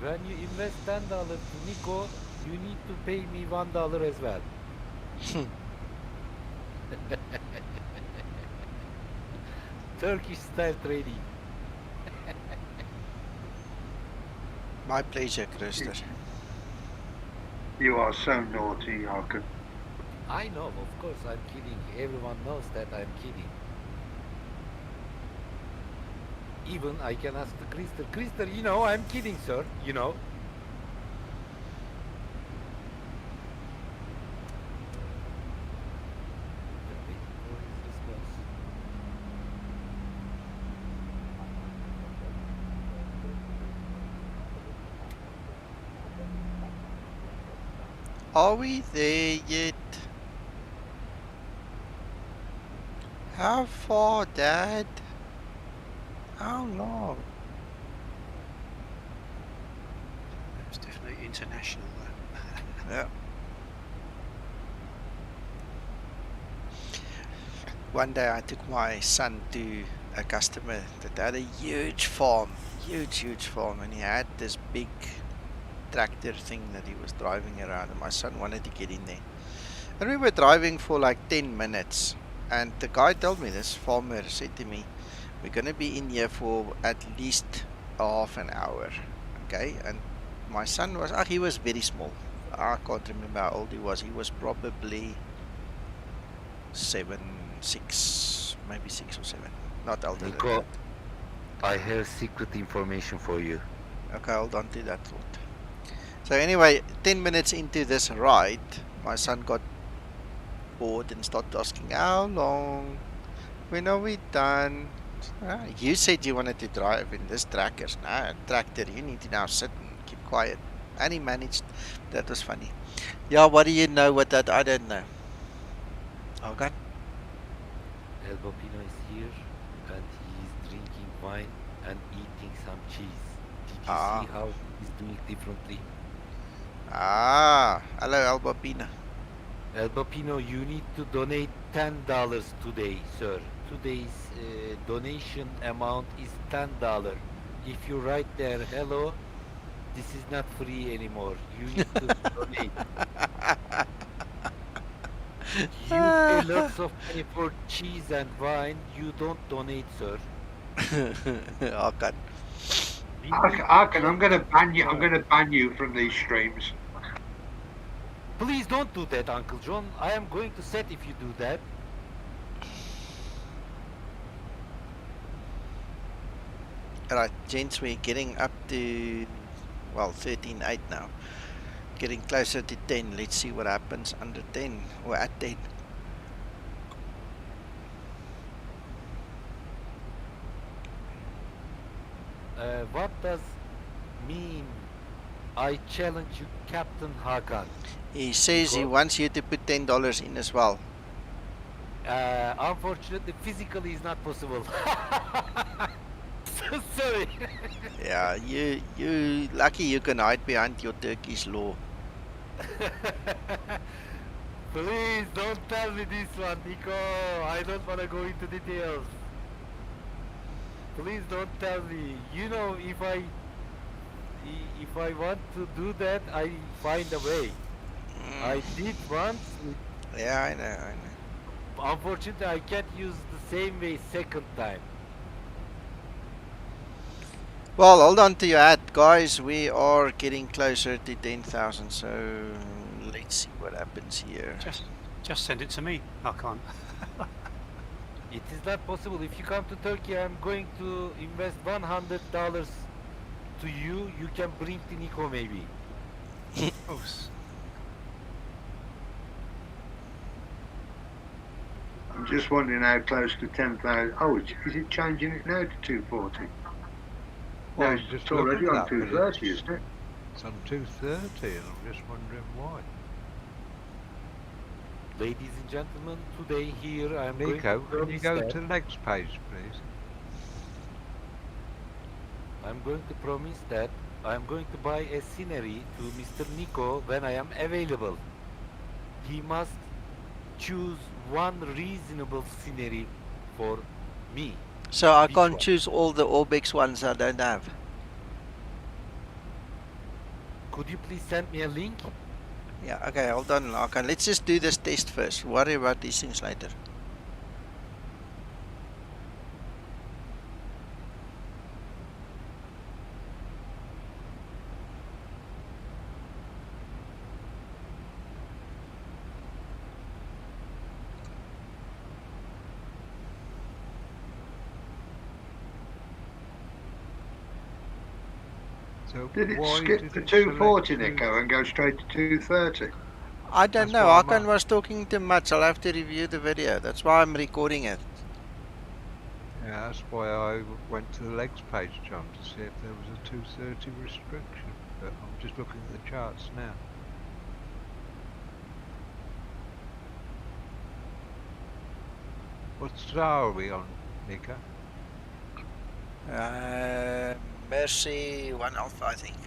When you invest $10 to Nico, you need to pay me $1 as well. Turkish style trading. My pleasure, Christer. You are so naughty, Harkin. I know, of course, I'm kidding. Everyone knows that I'm kidding. Even I can ask the Christer. Christer, you know, I'm kidding, sir. You know. Are we there yet? How far, Dad? How long? It's definitely international though. Yeah. One day I took my son to a customer that had a huge farm, huge farm, and he had this big tractor thing that he was driving around, and my son wanted to get in there. And we were driving for like 10 minutes, and the guy told me, this farmer said to me, we're going to be in here for at least half an hour, okay? And my son was, he was very small. I can't remember how old he was. He was probably 7, 6, maybe 6 or 7. Not older than Nico, that. I have secret information for you. Okay, hold on to that thought. So anyway, 10 minutes into this ride, my son got bored and started asking, how long? When are we done? You said you wanted to drive in this tractor. You need to now sit and keep quiet. And he managed. That was funny. Yeah, what do you know what that I don't know? Okay. El Bopino is here and he's drinking wine and eating some cheese. Did you see how he's doing differently? Hello, Albapina. El Bopino, you need to donate $10 today, sir. Today's donation amount is $10. If you write there, hello, this is not free anymore. You need to donate. You pay lots of money for cheese and wine. You don't donate, sir. Okay. Arkan, I'm going to ban you. I'm going to ban you from these streams. Please don't do that, Uncle John. I am going to set if you do that. Alright, gents, we're getting up to, well, 13.8 now. Getting closer to 10. Let's see what happens under 10 or at 10. What does mean I challenge you, Captain Hakan? He says he wants you to put $10 in as well. Unfortunately, physically is not possible. So sorry. Yeah, you lucky you can hide behind your Turkish law. Please don't tell me this one, Nico. I don't want to go into details. Please don't tell me. You know, if I want to do that, I find a way. I did once. Yeah, I know. Unfortunately, I can't use the same way second time. Well, hold on to your hat, guys. We are getting closer to 10,000, so let's see what happens here. Just send it to me. I can't. It is not possible. If you come to Turkey, I'm going to invest $100 to you. You can bring to Nico maybe. I'm just wondering how close to 10,000. Oh, is it changing it now to 240? Well, No, it's already on 230, isn't it? It's on 230, and I'm just wondering why. Ladies and gentlemen, today here I'm Nico, going can you go to the next page, please? I'm going to promise that I'm going to buy a scenery to Mr. Nico when I am available. He must choose one reasonable scenery for me. So I can't choose all the Orbex ones I don't have. Could you please send me a link? Yeah, okay, hold on. Okay, let's just do this test first. Worry about these things later. So Did it skip the 240, Nico, and go straight to 230? I don't know. Hakan was talking too much. I'll have to review the video. That's why I'm recording it. Yeah, that's why I went to the legs page, John, to see if there was a 230 restriction. But I'm just looking at the charts now. What star are we on, Nika? Mercy 1 Alpha, I think.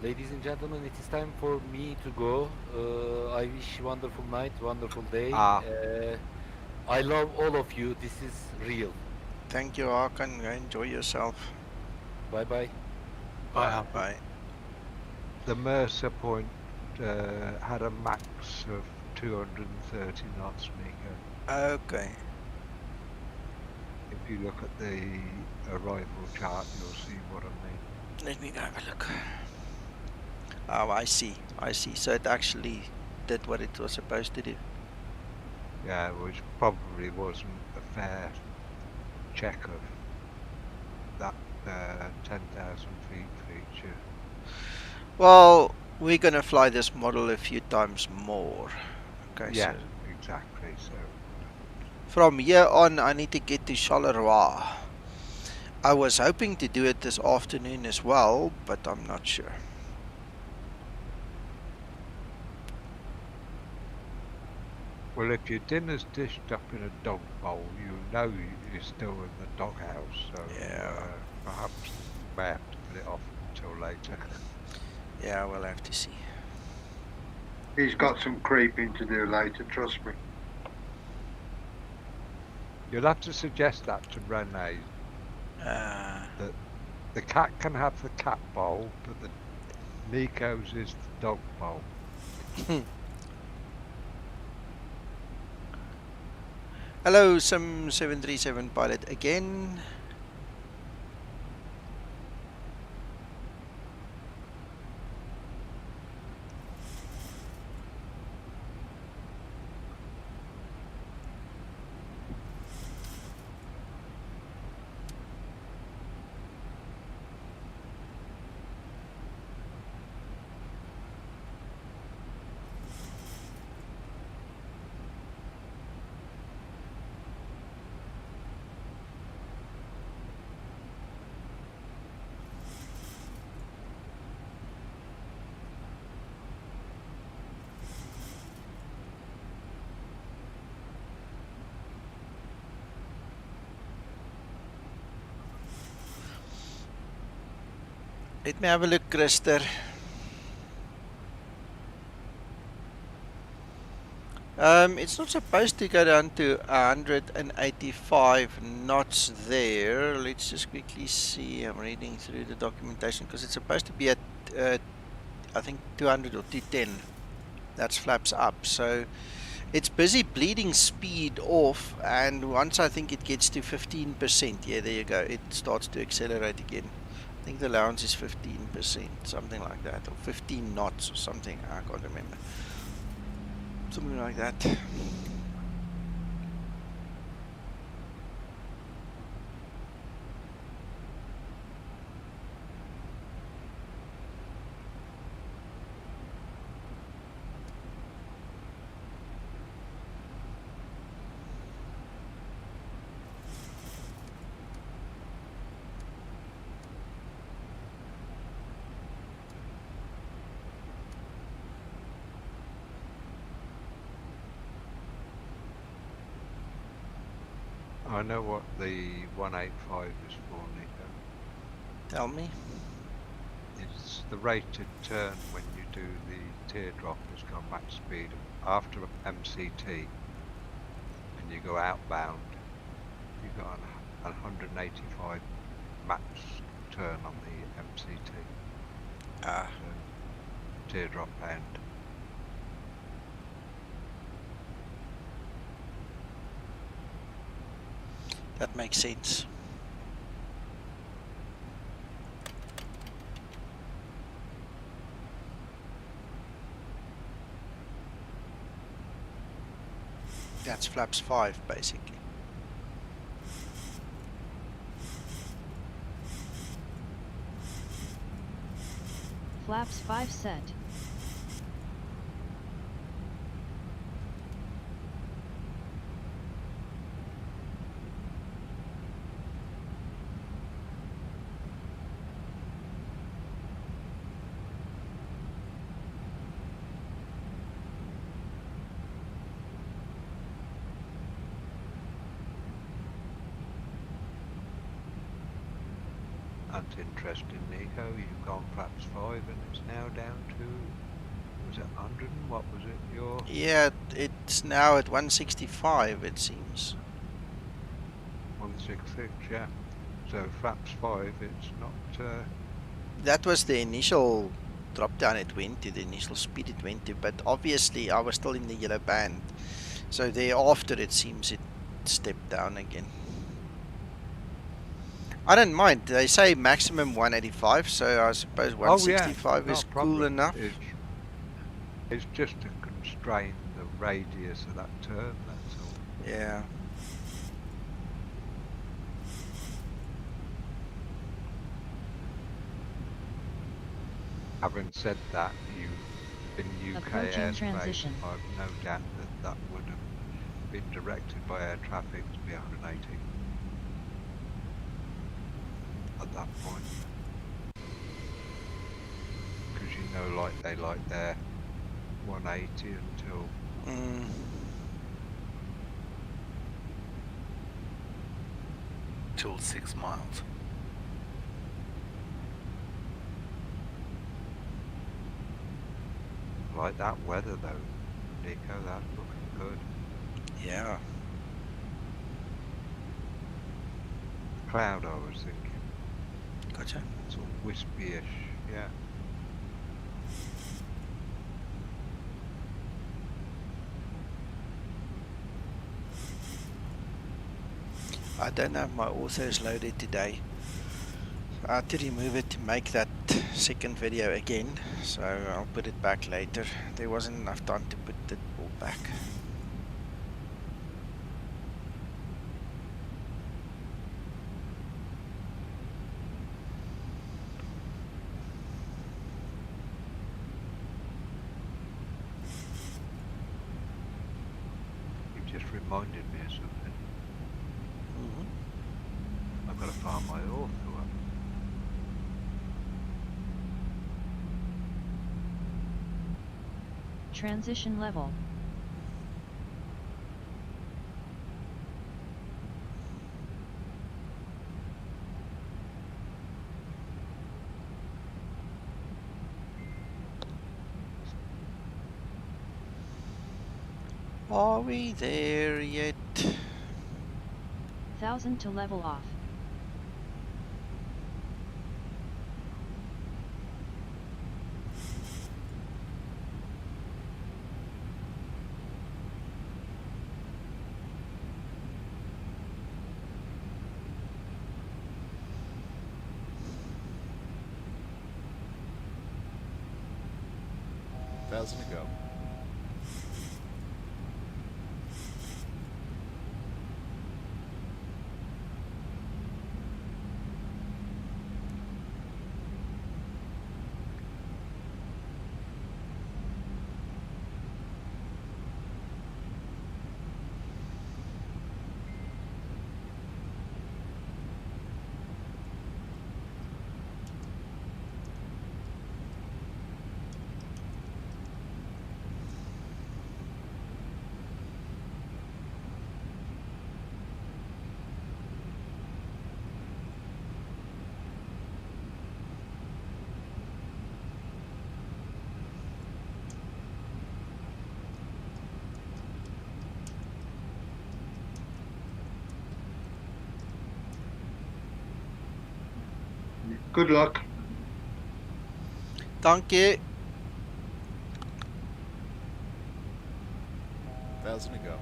Ladies and gentlemen, it is time for me to go. I wish you wonderful night, wonderful day. I love all of you. This is real. Thank you, Hakan. Enjoy yourself. Bye-bye. Bye. Bye. The Mercer point had a max of 230 knots, Nika. Okay. If you look at the arrival chart, you'll see what I mean. Let me go have a look. Oh, I see. So it actually did what it was supposed to do. Yeah, which probably wasn't a fair check of that 10,000 feet feature. Well, we're going to fly this model a few times more. Okay, yeah, so exactly. So from here on, I need to get to Charleroi. I was hoping to do it this afternoon as well, but I'm not sure. Well, if your dinner's dished up in a dog bowl, you know you're still in the doghouse, so perhaps you may have to put it off until later. Yeah, we'll have to see. He's got some creeping to do later, trust me. You'll have to suggest that to Renee. That the cat can have the cat bowl, but the Nico's is the dog bowl. Hello, Sim 737 pilot again. Let me have a look, Krister. It's not supposed to go down to 185 knots there. Let's just quickly see. I'm reading through the documentation because it's supposed to be at, I think, 200 or 210. That's flaps up. So it's busy bleeding speed off, and once I think it gets to 15%, yeah, there you go, it starts to accelerate again. I think the allowance is 15%, something like that, or 15 knots or something. I can't remember. Something like that. I know what the 185 is for, Nico. Tell me. It's the rated turn when you do the teardrop has gone max speed after MCT, and you go outbound. You got 185 max turn on the MCT. So, teardrop end. That makes sense. That's flaps 5 basically. Flaps 5 set. That's interesting, Nico. You've gone flaps 5 and it's now down to, was it 100 and what was it? Yeah, it's now at 165, it seems. 166, yeah. So flaps 5, it's not... That was the initial drop down at 20, the initial speed at 20, but obviously I was still in the yellow band. So thereafter it seems it stepped down again. I don't mind. They say maximum 185, so I suppose 165 is cool enough. It's just to constrain the radius of that turn, that's all. Yeah. Having said that, in UK airspace, transition. I've no doubt that would have been directed by air traffic to be 180 at that point. Because you know, like they like their 180 until till 6 miles. Like that weather though, Nico, that's looking good. Yeah. Cloud, I was thinking. Gotcha. It's all wispy-ish, yeah. I don't have my authors loaded today. I had to remove it to make that second video again, so I'll put it back later. There wasn't enough time to put it all back. You just reminded me of something. I've got to find my author up. Transition level. Are we there yet? 1000 to level off. To go. Good luck. Thank you. 1000 to go.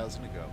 10,000 to go.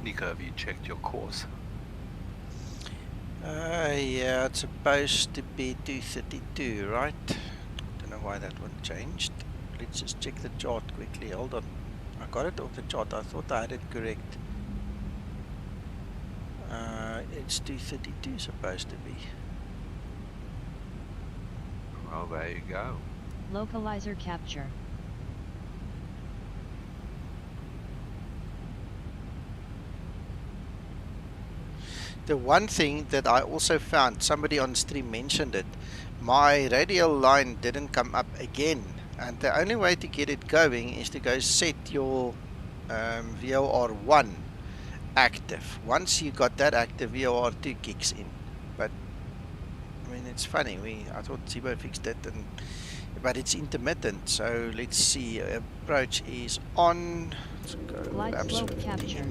Nico, have you checked your course? Yeah, it's supposed to be 232, right? Don't know why that one changed. Let's just check the chart quickly. Hold on. I got it off the chart. I thought I had it correct. It's 232 supposed to be. Well, there you go. Localizer capture. The one thing that I also found, somebody on stream mentioned it, my radial line didn't come up again, and the only way to get it going is to go set your VOR1 active. Once you got that active, VOR2 kicks in. But I mean, it's funny, I thought Zebo fixed it, but it's intermittent. So let's see, approach is on. Let's go Glide slope 15. capture.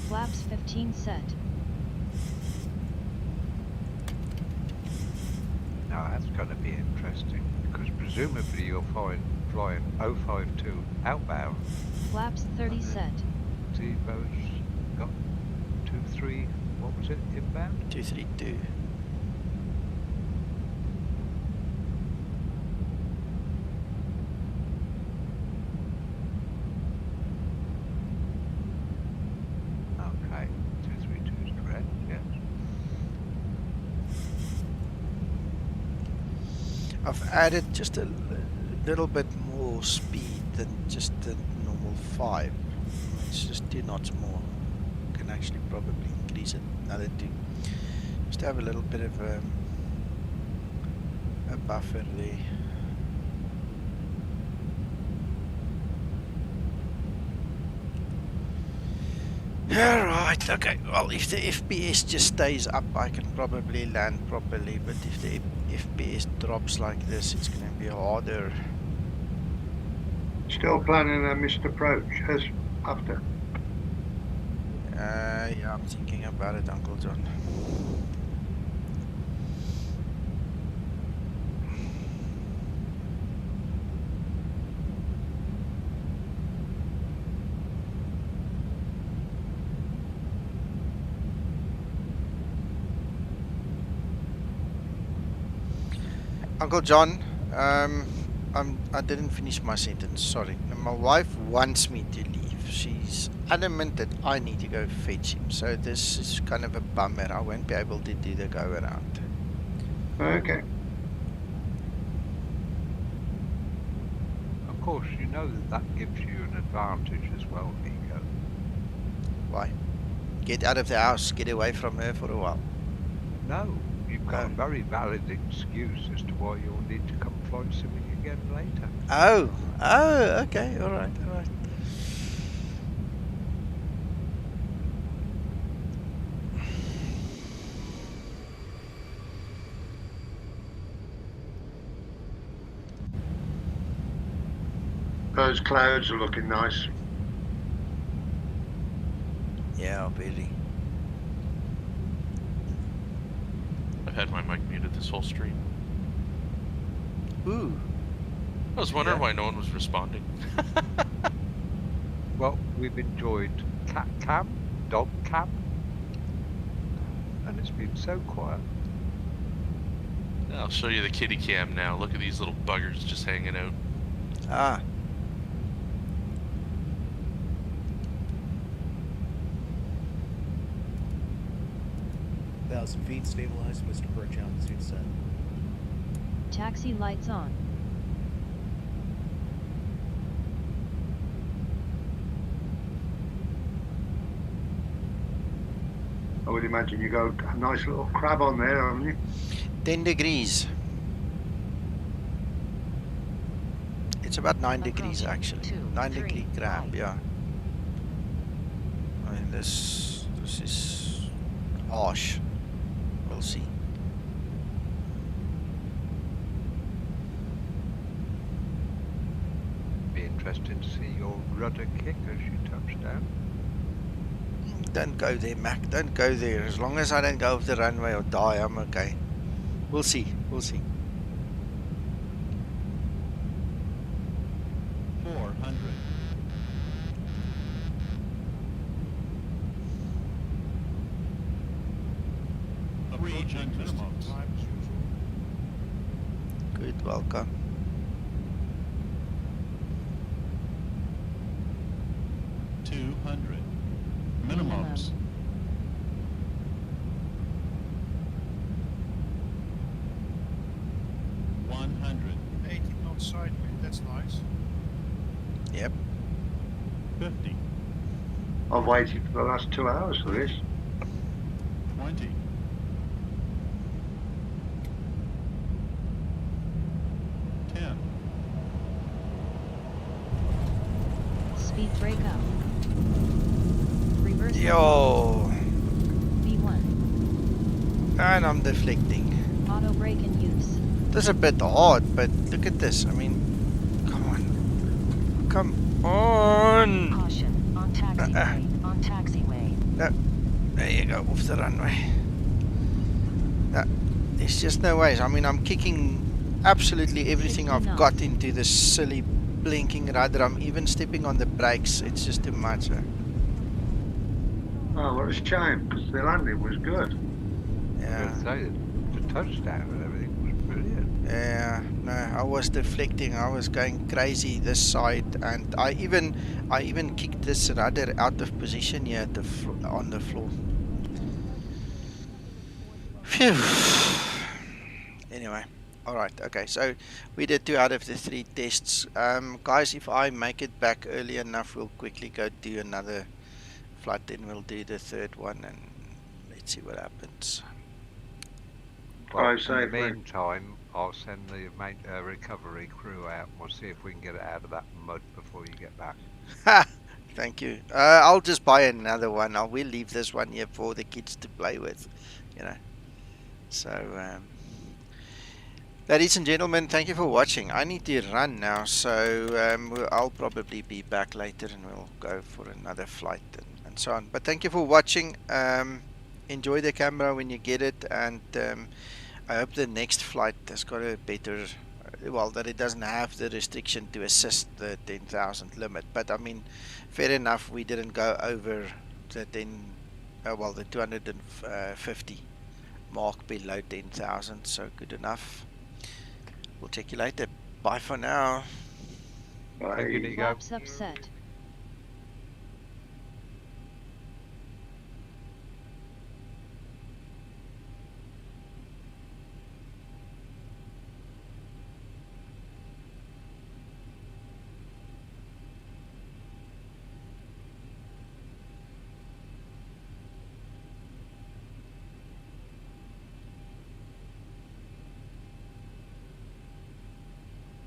Flaps 15 set. Now that's going to be interesting, because presumably you're flying 052 outbound. Flaps 30 set. Zebo's got 23, what was it, inbound? 232. Okay, 232 is correct, yes. I've added just a little bit more speed than just the normal 5. It's just 2 knots more. Can actually probably increase it another 2. Just to have a little bit of a buffer there. Alright, okay. Well, if the FPS just stays up, I can probably land properly, but if the FPS drops like this, it's going to be harder. Still planning a missed approach as after. Yeah, I'm thinking about it, Uncle John. Uncle John, I didn't finish my sentence, sorry. My wife wants me to leave. She's adamant that I need to go fetch him. So this is kind of a bummer. I won't be able to do the go around. Okay. Of course, you know that gives you an advantage as well, Nico. Why? Get out of the house, get away from her for a while. No, you've got a very valid excuse as to why you'll need to come fly swimming again later. Oh, okay, alright. Those clouds are looking nice. Yeah, really. I've had my mic muted this whole stream. Ooh. I was wondering why no one was responding. Well, we've enjoyed cat cam, dog cam, and it's been so quiet. I'll show you the kitty cam now. Look at these little buggers just hanging out. Ah. 10,000 feet, stabilized, Mr. Perch altitude set. Taxi lights on. I would imagine you got a nice little crab on there, haven't you? 10 degrees. It's about 9 degrees actually. 9-degree crab, yeah. I mean, this is harsh. We'll see. Be interesting to see your rudder kick as you touch down. Don't go there, Mac. Don't go there. As long as I don't go off the runway or die, I'm okay. We'll see. We'll see. 400. Approaching minimums. Good, welcome. Minimums. 100. 80 knots sideways, that's nice. Yep. 50. I've waited for the last 2 hours for this. 20. 10. Speed brake up. Reverse. Yo. V1. And I'm deflecting. Auto brake in use. This is a bit hard, but look at this. I mean, come on. Come on. Caution on taxiway. On taxiway. No. There you go, off the runway. No. There's just no ways. I mean, I'm kicking absolutely everything I've got into this silly blinking rudder. I'm even stepping on the brakes. It's just too much. Oh, what a shame, because the landing was good. Yeah. The touchdown and everything was brilliant. Yeah, no, I was deflecting. I was going crazy this side, and I even kicked this rudder out of position here at on the floor. Phew. Anyway, all right, okay. So we did 2 out of the 3 tests, guys. If I make it back early enough, we'll quickly go do another flight. Then we'll do the 3rd one, and let's see what happens. Well, in the meantime, I'll send the recovery crew out. We'll see if we can get it out of that mud before you get back. Ha! Thank you. I'll just buy another one. We'll leave this one here for the kids to play with, you know. So, ladies and gentlemen, thank you for watching. I need to run now, so I'll probably be back later, and we'll go for another flight and so on. But thank you for watching. Enjoy the camera when you get it, and I hope the next flight has got a better, well, that it doesn't have the restriction to assist the 10,000 limit. But I mean, fair enough, we didn't go over the the 250 mark below 10,000, so good enough. We'll check you later. Bye for now. Bye. Flaps upset.